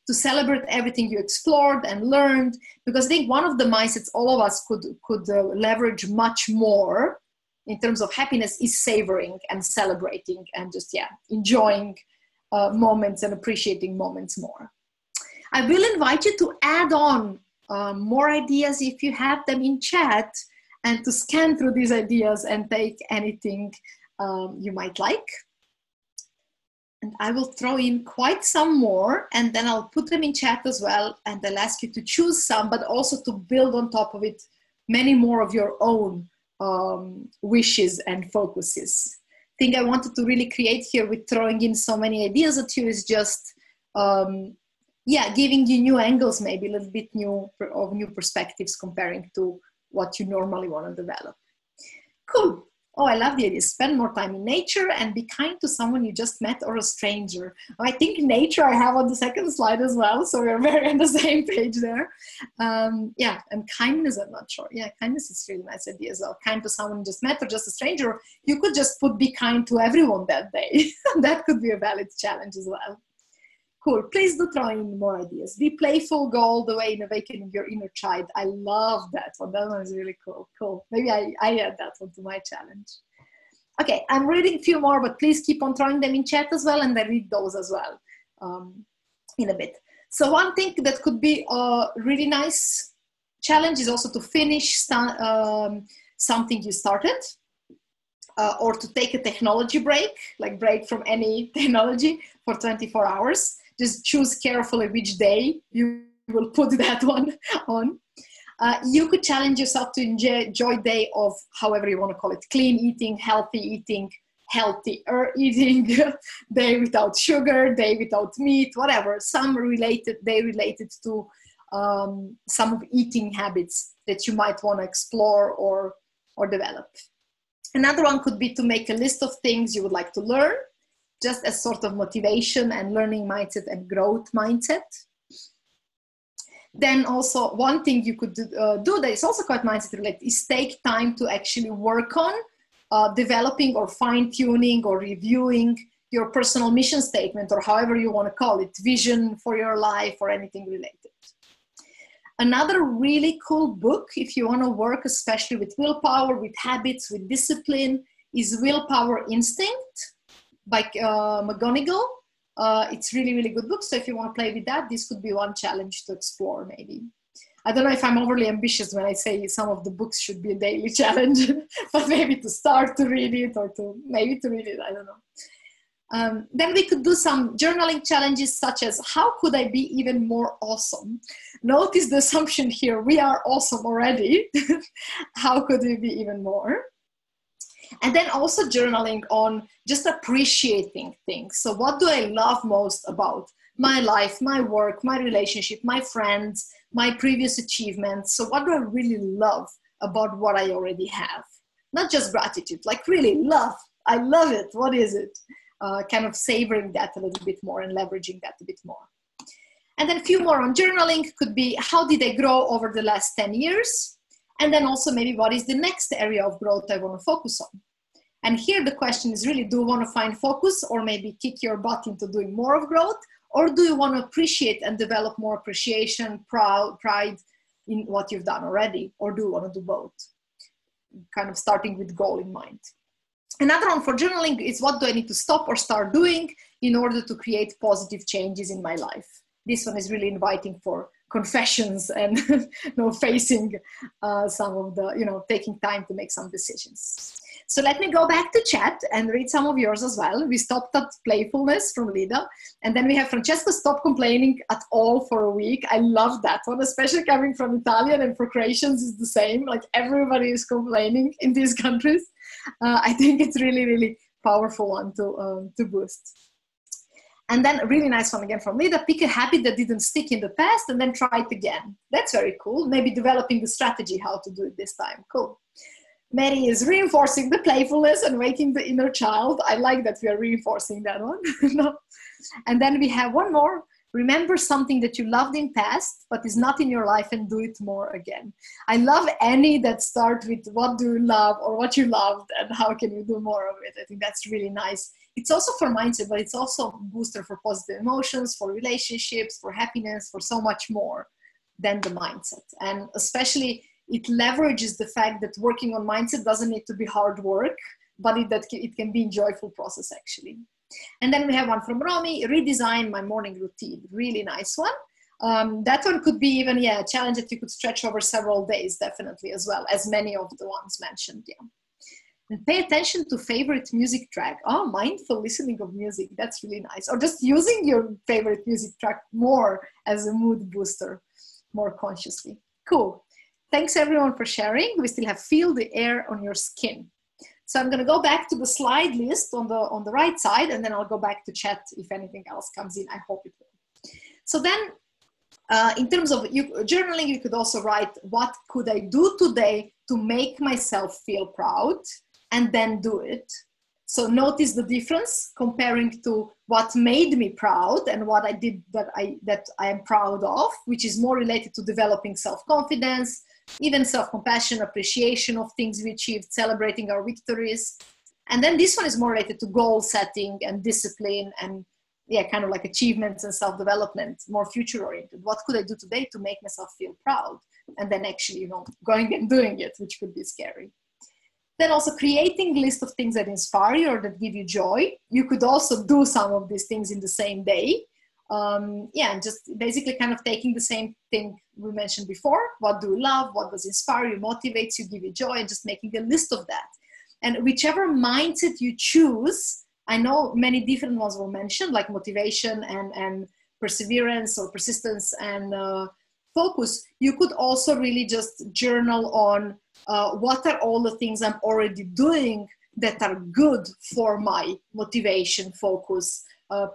to celebrate everything you explored and learned, because I think one of the mindsets all of us could leverage much more in terms of happiness is savoring and celebrating and just, enjoying moments and appreciating moments more. I will invite you to add on more ideas if you have them in chat, and to scan through these ideas and take anything you might like. And I will throw in quite some more, and then I'll put them in chat as well. And I'll ask you to choose some, but also to build on top of it many more of your own wishes and focuses. I think I wanted to really create here with throwing in so many ideas at you is just, giving you new angles, maybe a little bit new perspectives comparing to what you normally want to develop. Cool. Oh, I love the idea. Spend more time in nature and be kind to someone you just met or a stranger. I think nature I have on the second slide as well. So we're very on the same page there. And kindness, I'm not sure. Yeah, kindness is really nice idea as well. Kind to someone you just met or just a stranger. You could just be kind to everyone that day. That could be a valid challenge as well. Cool. Please do throw in more ideas. Be playful, go all the way in awakening your inner child. I love that one. That one is really cool. Cool. Maybe I add that one to my challenge. Okay, I'm reading a few more, but please keep on throwing them in chat as well, and I read those as well in a bit. So one thing that could be a really nice challenge is also to finish something you started, or to take a technology break, like break from any technology for 24 hours. Just choose carefully which day you will put that one on. You could challenge yourself to enjoy a day of however you want to call it, clean eating, healthier eating, day without sugar, day without meat, whatever, day related to some of eating habits that you might want to explore or develop. Another one could be to make a list of things you would like to learn, just as sort of motivation and learning mindset and growth mindset. Then also one thing you could do that is also quite mindset related is take time to actually work on developing or fine-tuning or reviewing your personal mission statement, or however you want to call it, vision for your life or anything related. Another really cool book, if you want to work especially with willpower, with habits, with discipline, is Willpower Instinct by McGonigal. It's really, really good book. So if you want to play with that, this could be one challenge to explore maybe. I don't know if I'm overly ambitious when I say some of the books should be a daily challenge, but maybe to start to read it or to read it, I don't know. Then we could do some journaling challenges such as, how could I be even more awesome? Notice the assumption here, we are awesome already. How could we be even more? And then also journaling on just appreciating things. So what do I love most about my life, my work, my relationship, my friends, my previous achievements? So what do I really love about what I already have. Not just gratitude, like really love. I love it. What is it? Kind of savoring that a little bit more and leveraging that a bit more. And then a few more on journaling could be, how did I grow over the last 10 years? And then also maybe what is the next area of growth I want to focus on? And here the question is really, do you want to find focus or maybe kick your butt into doing more of growth? Or do you want to appreciate and develop more appreciation, pride in what you've done already? Or do you want to do both? Kind of starting with goal in mind. Another one for journaling is, what do I need to stop or start doing in order to create positive changes in my life? This one is really inviting for confessions and facing some of the, taking time to make some decisions. So let me go back to chat and read some of yours as well. We stopped at playfulness from Lida. And then we have Francesca, stop complaining at all for a week. I love that one, especially coming from Italian, and for Croatians is the same. Like everybody is complaining in these countries. I think it's really, really powerful one to boost. And then a really nice one again from Lida, pick a habit that didn't stick in the past and then try it again. That's very cool. Maybe developing the strategy how to do it this time. Cool. Mary is reinforcing the playfulness and waking the inner child. I like that we are reinforcing that one. And then we have one more. Remember something that you loved in past, but is not in your life, and do it more again. I love any that start with what do you love or what you loved and how can you do more of it. I think that's really nice. It's also for mindset, but it's also a booster for positive emotions, for relationships, for happiness, for so much more than the mindset. And especially it leverages the fact that working on mindset doesn't need to be hard work, but it can be a joyful process actually. And then we have one from Romy, redesign my morning routine. Really nice one. That one could be even, a challenge that you could stretch over several days, definitely, as well as many of the ones mentioned. Yeah. And pay attention to favorite music track. Oh, mindful listening of music. That's really nice. Or just using your favorite music track more as a mood booster, more consciously. Cool. Thanks everyone for sharing. We still have feel the air on your skin. So I'm going to go back to the slide list on the right side, and then I'll go back to chat if anything else comes in. I hope it will. So then in terms of journaling, you could also write, what could I do today to make myself feel proud, and then do it. So notice the difference comparing to what made me proud and what I did that I am proud of, which is more related to developing self-confidence, even self-compassion, appreciation of things we achieved, celebrating our victories. And then this one is more related to goal setting and discipline and kind of like achievements and self-development, more future-oriented. What could I do today to make myself feel proud? And then actually, going and doing it, which could be scary. Then also creating a list of things that inspire you or that give you joy. You could also do some of these things in the same day. And just basically kind of taking the same thing we mentioned before. What do you love? What does inspire you, motivates you, give you joy, and just making a list of that. And whichever mindset you choose, I know many different ones were mentioned, like motivation and perseverance or persistence and focus. You could also really just journal on what are all the things I'm already doing that are good for my motivation, focus,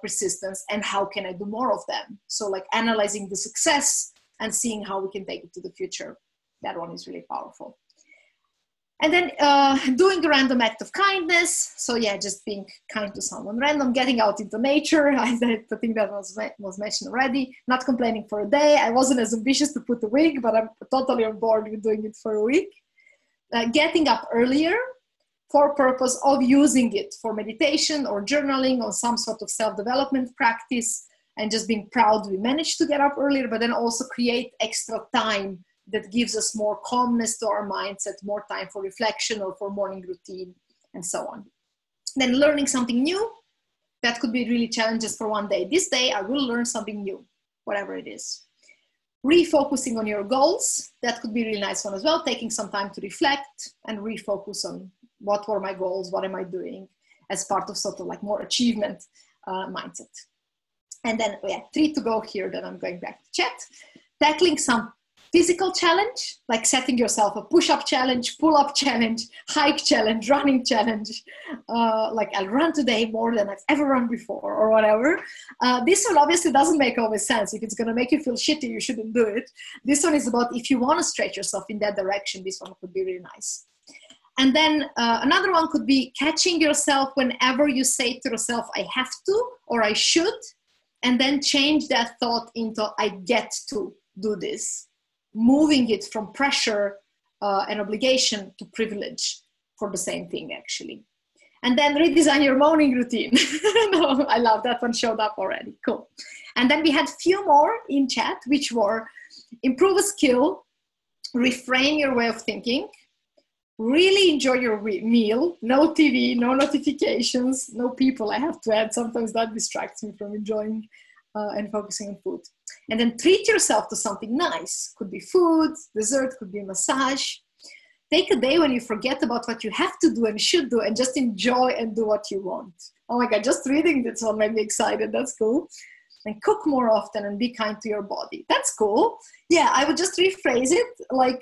persistence, and how can I do more of them? So like analyzing the success and seeing how we can take it to the future. That one is really powerful. And then doing a random act of kindness. So just being kind to someone random, getting out into nature. I think that was mentioned already. Not complaining for a day. I wasn't as ambitious to put a wig, but I'm totally on board with doing it for a week. Getting up earlier for purpose of using it for meditation or journaling or some sort of self-development practice, and just being proud we managed to get up earlier, but then also create extra time that gives us more calmness to our mindset, more time for reflection or for morning routine, and so on. Then learning something new. That could be really challenges for one day. This day I will learn something new, whatever it is. Refocusing on your goals. That could be a really nice one as well. Taking some time to reflect and refocus on what were my goals, what am I doing, as part of sort of like more achievement mindset. And then 3 to go here, then I'm going back to chat. Tackling some physical challenge, like setting yourself a push-up challenge, pull-up challenge, hike challenge, running challenge, like I'll run today more than I've ever run before or whatever. This one obviously doesn't make always sense. If it's going to make you feel shitty, you shouldn't do it. This one is about if you want to stretch yourself in that direction, this one could be really nice. And then another one could be catching yourself whenever you say to yourself, I have to or I should, and then change that thought into I get to do this. Moving it from pressure and obligation to privilege for the same thing, actually. And then redesign your morning routine. No, I love that one, showed up already. Cool. And then we had a few more in chat, which were improve a skill, reframe your way of thinking, really enjoy your meal, no TV, no notifications, no people, I have to add. Sometimes that distracts me from enjoying and focusing on food. And then treat yourself to something nice. Could be food, dessert, could be a massage. Take a day when you forget about what you have to do and should do and just enjoy and do what you want. Oh my God, just reading this one made me excited. That's cool. And cook more often and be kind to your body. That's cool. Yeah, I would just rephrase it like,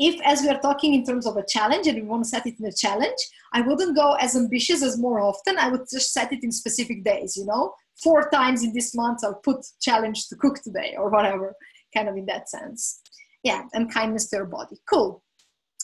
if, as we are talking in terms of a challenge and we want to set it in a challenge, I wouldn't go as ambitious as more often. I would just set it in specific days, you know, 4 times in this month, I'll put challenge to cook today or whatever, kind of in that sense. Yeah, and kindness to your body. Cool.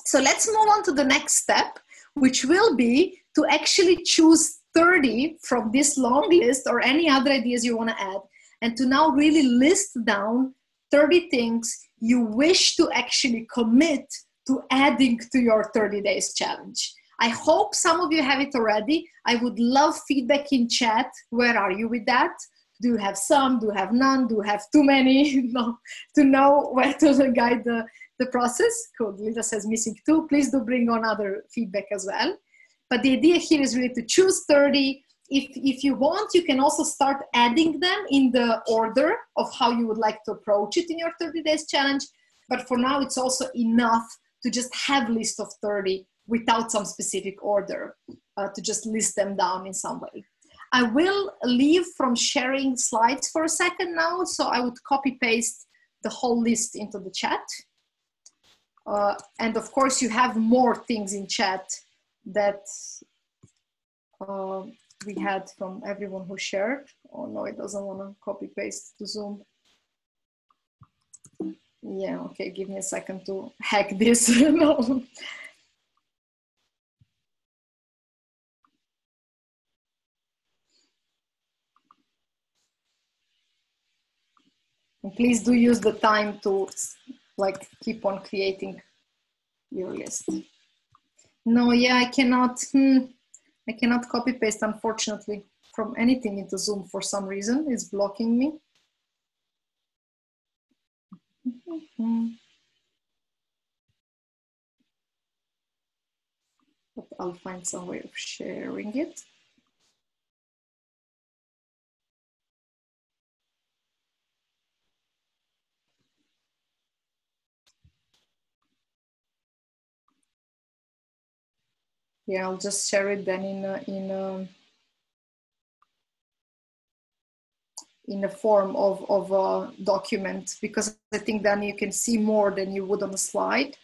So let's move on to the next step, which will be to actually choose 30 from this long list or any other ideas you want to add, and to now really list down 30 things you wish to actually commit to adding to your 30 days challenge. I hope some of you have it already. I would love feedback in chat. Where are you with that? Do you have some? Do you have none? Do you have too many? No, to know where to guide the process. Cool. Lisa says missing 2. Please do bring on other feedback as well. But the idea here is really to choose 30. If you want, you can also start adding them in the order of how you would like to approach it in your 30 days challenge. But for now, it's also enough to just have a list of 30 without some specific order, to just list them down in some way. I will leave from sharing slides for a second now, so I would copy paste the whole list into the chat. And of course, you have more things in chat that we had from everyone who shared. Oh no, it doesn't want to copy paste to Zoom. Yeah, okay, give me a second to hack this. No. And please do use the time to like keep on creating your list. No, yeah, I cannot. I cannot copy paste, unfortunately, from anything into Zoom for some reason. It's blocking me. But I'll find some way of sharing it. Yeah, I'll just share it then in a form of a document, because I think then you can see more than you would on a slide.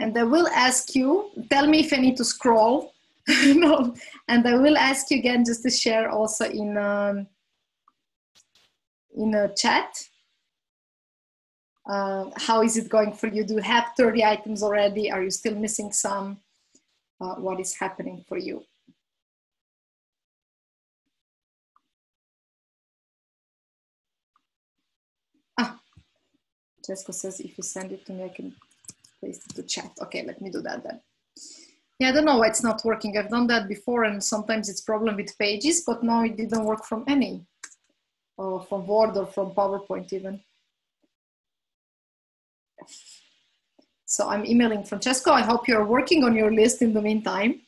And I will ask you, tell me if I need to scroll. No, and I will ask you again just to share also in a chat. How is it going for you? Do you have 30 items already? Are you still missing some? What is happening for you? Ah, Jessica says if you send it to me, I can paste it to chat. Okay, let me do that then. Yeah, I don't know why it's not working. I've done that before, and sometimes it's problem with pages, but now it didn't work from any, from Word or from PowerPoint even. So I'm emailing Francesco. I hope you're working on your list in the meantime.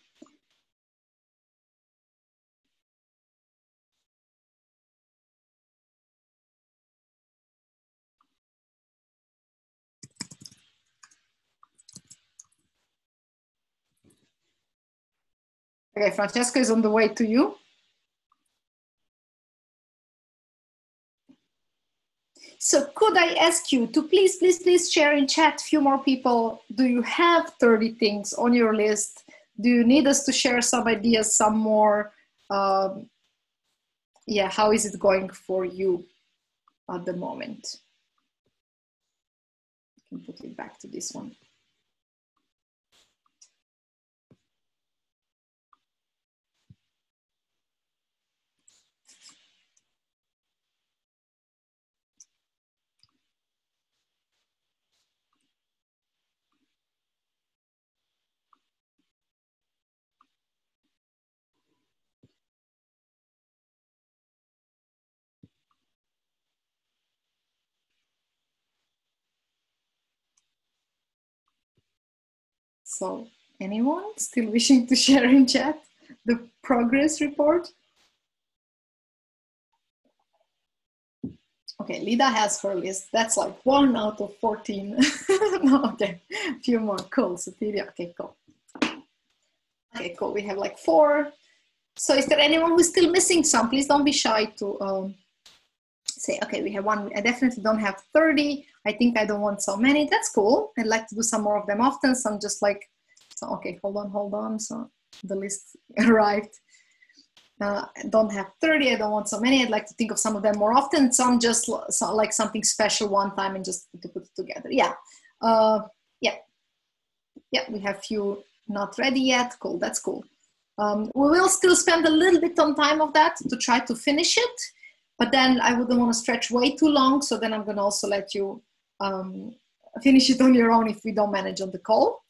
Okay, Francesca is on the way to you. So could I ask you to please share in chat, a few more people, do you have 30 things on your list? Do you need us to share some ideas, some more? Yeah, how is it going for you at the moment? I can put it back to this one. So anyone still wishing to share in chat the progress report? Okay, Lida has her list. That's like 1 out of 14. No, okay, a few more. Cool, Sotiria. Okay, cool. Okay, cool. We have like 4. So is there anyone who's still missing some? Please don't be shy to say, okay, we have 1. I definitely don't have 30. I think I don't want so many. That's cool. I'd like to do some more of them often. So I'm just like, so, okay, hold on. So the list arrived. I don't have 30. I don't want so many. I'd like to think of some of them more often. Some just like something special one time and just to put it together. Yeah. Yeah, we have few not ready yet. Cool, that's cool. We will still spend a little bit on time of that to try to finish it, but then I wouldn't want to stretch way too long. So then I'm going to also let you finish it on your own if we don't manage on the call.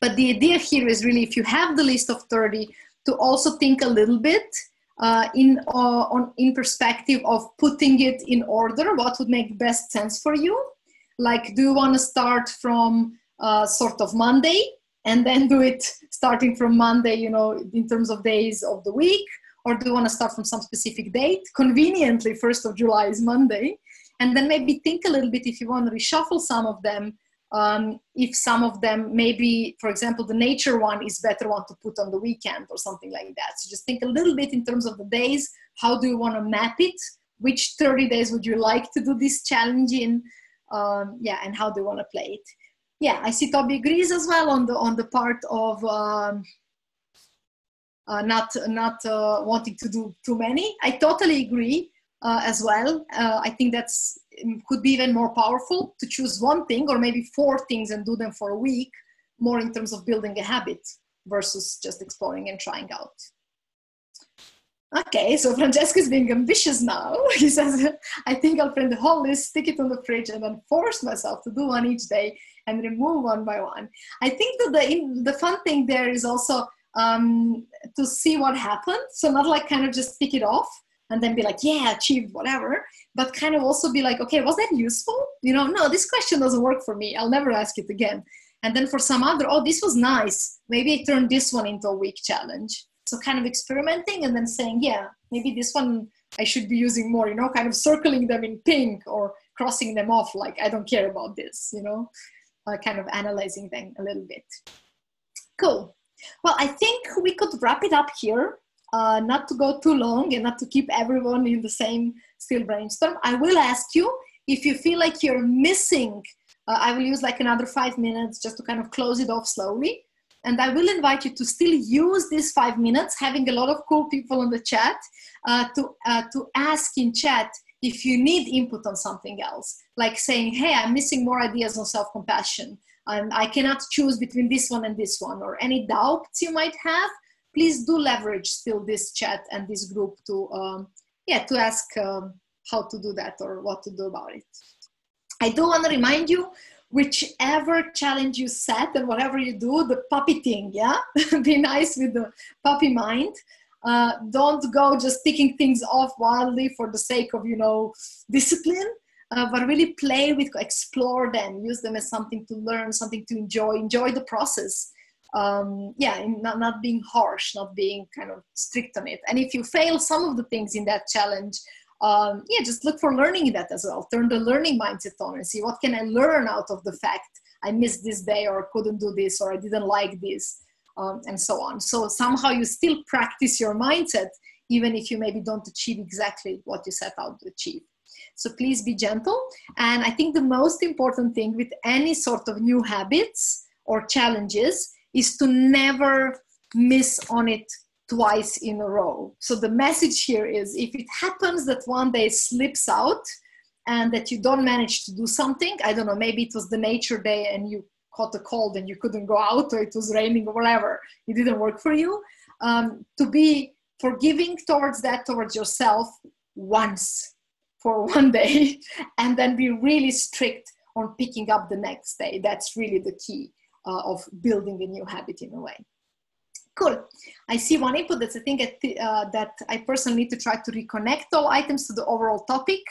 But the idea here is really, if you have the list of 30, to also think a little bit in perspective of putting it in order. What would make best sense for you? Like, do you want to start from sort of Monday and then do it starting from Monday, you know, in terms of days of the week? Or do you want to start from some specific date? Conveniently, 1st of July is Monday. And then maybe think a little bit if you want to reshuffle some of them. If some of them, maybe, for example, the nature one is better one to put on the weekend or something like that. So just think a little bit in terms of the days. How do you want to map it? Which 30 days would you like to do this challenge in? Yeah, and how do you want to play it? Yeah, I see Toby agrees as well on the part of not wanting to do too many. I totally agree as well. I think that's could be even more powerful to choose one thing or maybe 4 things and do them for a week, more in terms of building a habit versus just exploring and trying out. Okay, so Francesca is being ambitious now. He says, I think I'll print the whole list, stick it on the fridge, and then force myself to do one each day and remove one by one. I think that the fun thing there is also to see what happens. So not like kind of just tick it off and then be like, yeah, achieved, whatever, but kind of also be like, okay, was that useful? You know, no, this question doesn't work for me. I'll never ask it again. And then for some other, oh, this was nice. Maybe I turned this one into a week challenge. So kind of experimenting and then saying, yeah, maybe this one I should be using more, you know, kind of circling them in pink or crossing them off like, I don't care about this, you know, kind of analyzing them a little bit. Cool. Well, I think we could wrap it up here. Not to go too long and not to keep everyone in the same still brainstorm. I will ask you if you feel like you're missing, I will use like another 5 minutes just to kind of close it off slowly. And I will invite you to still use these 5 minutes, having a lot of cool people in the chat, to ask in chat if you need input on something else, like saying, hey, I'm missing more ideas on self-compassion, and I cannot choose between this one and this one, or any doubts you might have. Please do leverage still this chat and this group to, to ask how to do that or what to do about it. I do want to remind you, whichever challenge you set and whatever you do, the puppy thing, yeah? Be nice with the puppy mind. Don't go just ticking things off wildly for the sake of, you know, discipline, but really play with, explore them, use them as something to learn, something to enjoy the process. Not being harsh, not being kind of strict on it. And if you fail some of the things in that challenge, just look for learning in that as well. Turn the learning mindset on and see, what can I learn out of the fact I missed this day or couldn't do this or I didn't like this. and so on. So somehow you still practice your mindset, even if you maybe don't achieve exactly what you set out to achieve. So please be gentle. And I think the most important thing with any sort of new habits or challenges is to never miss on it twice in a row. So the message here is, if it happens that one day slips out and that you don't manage to do something, I don't know, maybe it was the nature day and you caught a cold and you couldn't go out, or it was raining or whatever, it didn't work for you, to be forgiving towards yourself once for one day, and then be really strict on picking up the next day. That's really the key of building a new habit in a way. Cool. I see one input that's, I think, that I personally need to try to reconnect all items to the overall topic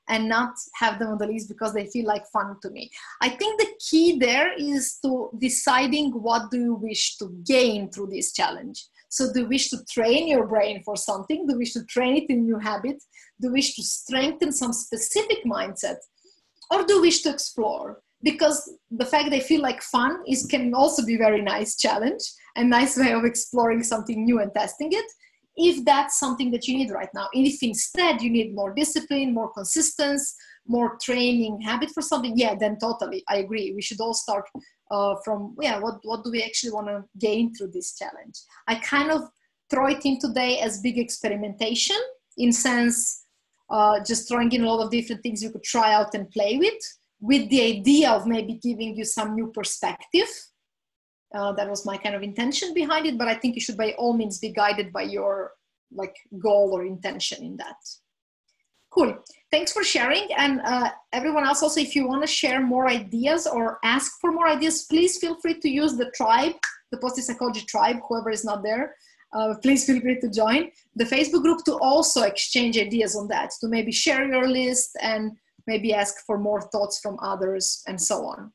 and not have them on the list because they feel like fun to me. I think the key there is to deciding what do you wish to gain through this challenge. So do you wish to train your brain for something? Do you wish to train it in new habit? Do you wish to strengthen some specific mindset? Or do you wish to explore? Because the fact they feel like fun can also be a very nice challenge, a nice way of exploring something new and testing it, if that's something that you need right now. And if instead you need more discipline, more consistency, more training habit for something, yeah, then totally, I agree. We should all start from, what do we actually want to gain through this challenge? I kind of throw it in today as big experimentation, in sense, just throwing in a lot of different things you could try out and play with the idea of maybe giving you some new perspective. That was my kind of intention behind it, but I think you should by all means be guided by your goal or intention in that. Cool. Thanks for sharing. And everyone else also, if you want to share more ideas or ask for more ideas, please feel free to use the tribe, the Positive Psychology tribe, whoever is not there. Please feel free to join the Facebook group to also exchange ideas on that, to maybe share your list and maybe ask for more thoughts from others and so on.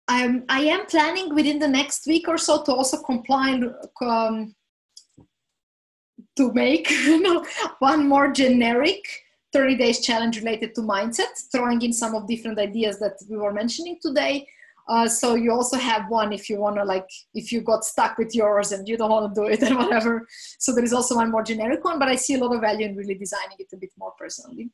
I am planning within the next week or so to also to make one more generic 30 days challenge related to mindset, throwing in some of different ideas that we were mentioning today. So you also have one if you want to, if you got stuck with yours and you don't want to do it and whatever. So there is also one more generic one, but I see a lot of value in really designing it a bit more personally.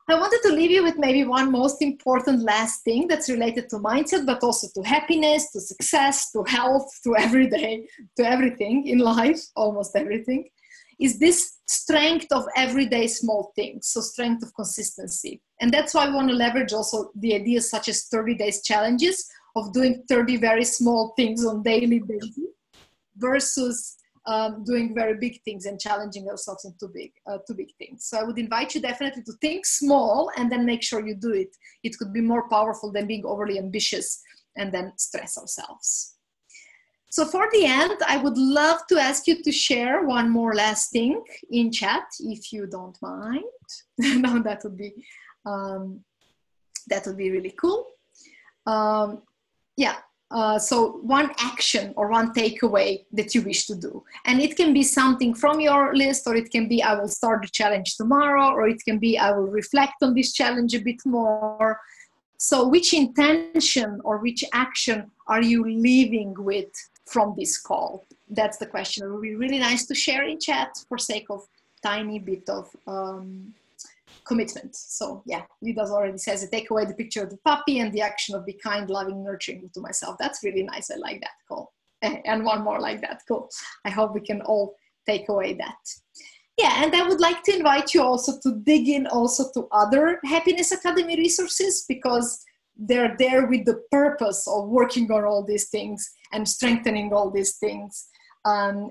I wanted to leave you with maybe one most important last thing that's related to mindset, but also to happiness, to success, to health, to everyday, to everything in life, almost everything, is this strength of everyday small things. So strength of consistency. And that's why we want to leverage also the ideas such as 30 days challenges of doing 30 very small things on daily basis versus doing very big things and challenging ourselves into big things. So I would invite you definitely to think small and then make sure you do it. It could be more powerful than being overly ambitious and then stress ourselves. So for the end, I would love to ask you to share one more last thing in chat, if you don't mind. No, that would be really cool. So one action or one takeaway that you wish to do. And it can be something from your list, or it can be, I will start the challenge tomorrow, or it can be, I will reflect on this challenge a bit more. So which intention or which action are you leaving with from this call? That's the question. It would be really nice to share in chat for sake of tiny bit of commitment. So yeah, Lida's already says, I take away the picture of the puppy and the action of be kind, loving, nurturing to myself. That's really nice. I like that. Cool. And one more like that. Cool. I hope we can all take away that. Yeah, and I would like to invite you also to dig in also to other Happiness Academy resources, because they're there with the purpose of working on all these things and strengthening all these things.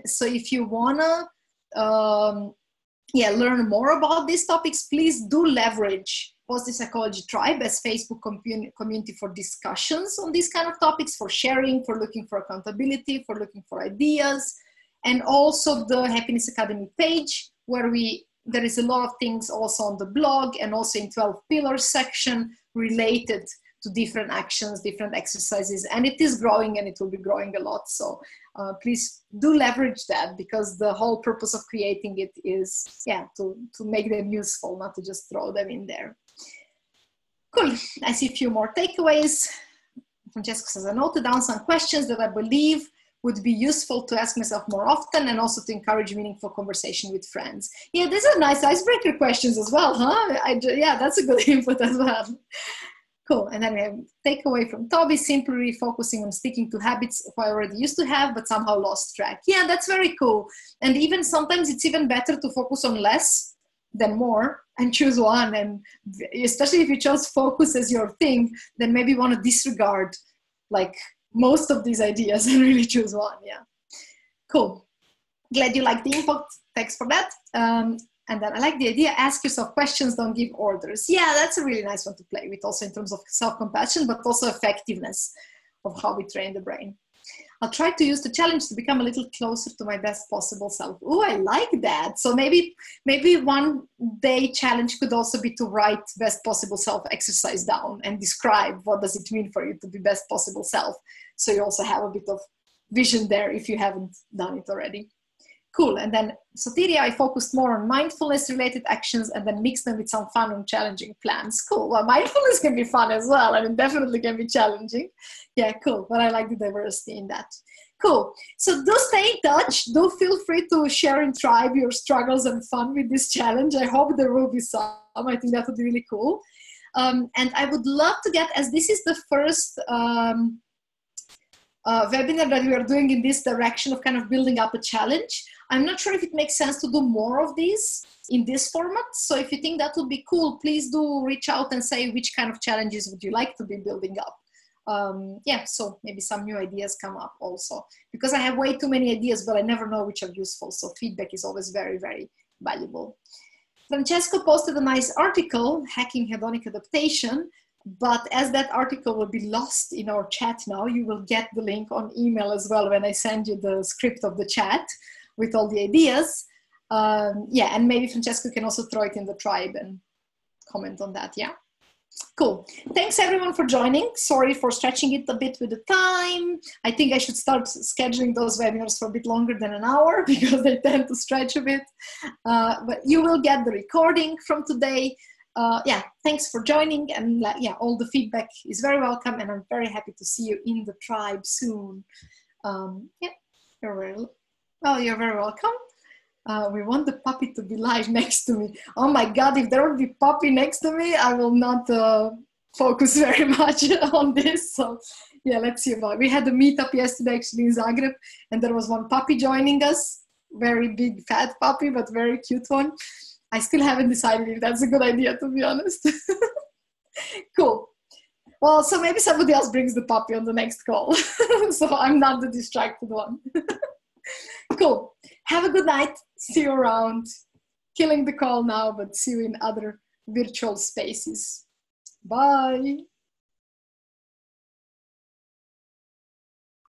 So if you wanna learn more about these topics, please do leverage Positive Psychology Tribe as Facebook community for discussions on these kind of topics, for sharing, for looking for accountability, for looking for ideas, and also the Happiness Academy page where there is a lot of things also on the blog and also in 12 pillars section related to different actions, different exercises, and it is growing and it will be growing a lot. So please do leverage that, because the whole purpose of creating it is to make them useful, not to just throw them in there. Cool. I see a few more takeaways. Francesco says, I noted down some questions that I believe would be useful to ask myself more often and also to encourage meaningful conversation with friends. Yeah, these are nice icebreaker questions as well, huh? Yeah, that's a good input as well. Cool. And then we have takeaway from Toby, simply refocusing on sticking to habits I already used to have, but somehow lost track. Yeah, that's very cool. And even sometimes it's even better to focus on less than more and choose one. And especially if you chose focus as your thing, then maybe you want to disregard like most of these ideas and really choose one. Yeah. Cool. Glad you like the input. Thanks for that. And then I like the idea, ask yourself questions, don't give orders. Yeah, that's a really nice one to play with, also in terms of self-compassion, but also effectiveness of how we train the brain. I'll try to use the challenge to become a little closer to my best possible self. Oh, I like that. So maybe one day challenge could also be to write best possible self exercise down and describe what does it mean for you to be best possible self. So you also have a bit of vision there if you haven't done it already. Cool. And then Sotiria, I focused more on mindfulness related actions and then mixed them with some fun and challenging plans. Cool. Well, mindfulness can be fun as well. I mean, definitely can be challenging. Yeah, cool. But I like the diversity in that. Cool. So do stay in touch. Do feel free to share in Tribe your struggles and fun with this challenge. I hope there will be some. I think that would be really cool. And I would love to get, as this is the first webinar that we are doing in this direction of kind of building up a challenge. I'm not sure if it makes sense to do more of these in this format. So if you think that would be cool, please do reach out and say which kind of challenges would you like to be building up. Yeah, so maybe some new ideas come up also. Because I have way too many ideas, but I never know which are useful. So feedback is always very, very valuable. Francesco posted a nice article, Hacking Hedonic Adaptation. But as that article will be lost in our chat now, you will get the link on email as well when I send you the script of the chat with all the ideas. Yeah, and maybe Francesco can also throw it in the Tribe and comment on that, yeah. Cool. Thanks everyone for joining. Sorry for stretching it a bit with the time. I think I should start scheduling those webinars for a bit longer than an hour because they tend to stretch a bit. But you will get the recording from today. Yeah, thanks for joining, and yeah, all the feedback is very welcome, and I'm very happy to see you in the Tribe soon. Yeah, you're very welcome. We want the puppy to be live next to me. Oh my God, if there would be puppy next to me, I will not focus very much on this. So yeah, let's see about it. We had a meetup yesterday actually in Zagreb, and there was one puppy joining us, very big fat puppy, but very cute one. I still haven't decided if that's a good idea, to be honest. Cool. Well, so maybe somebody else brings the puppy on the next call. So I'm not the distracted one. Cool. Have a good night. See you around. Killing the call now, but see you in other virtual spaces. Bye.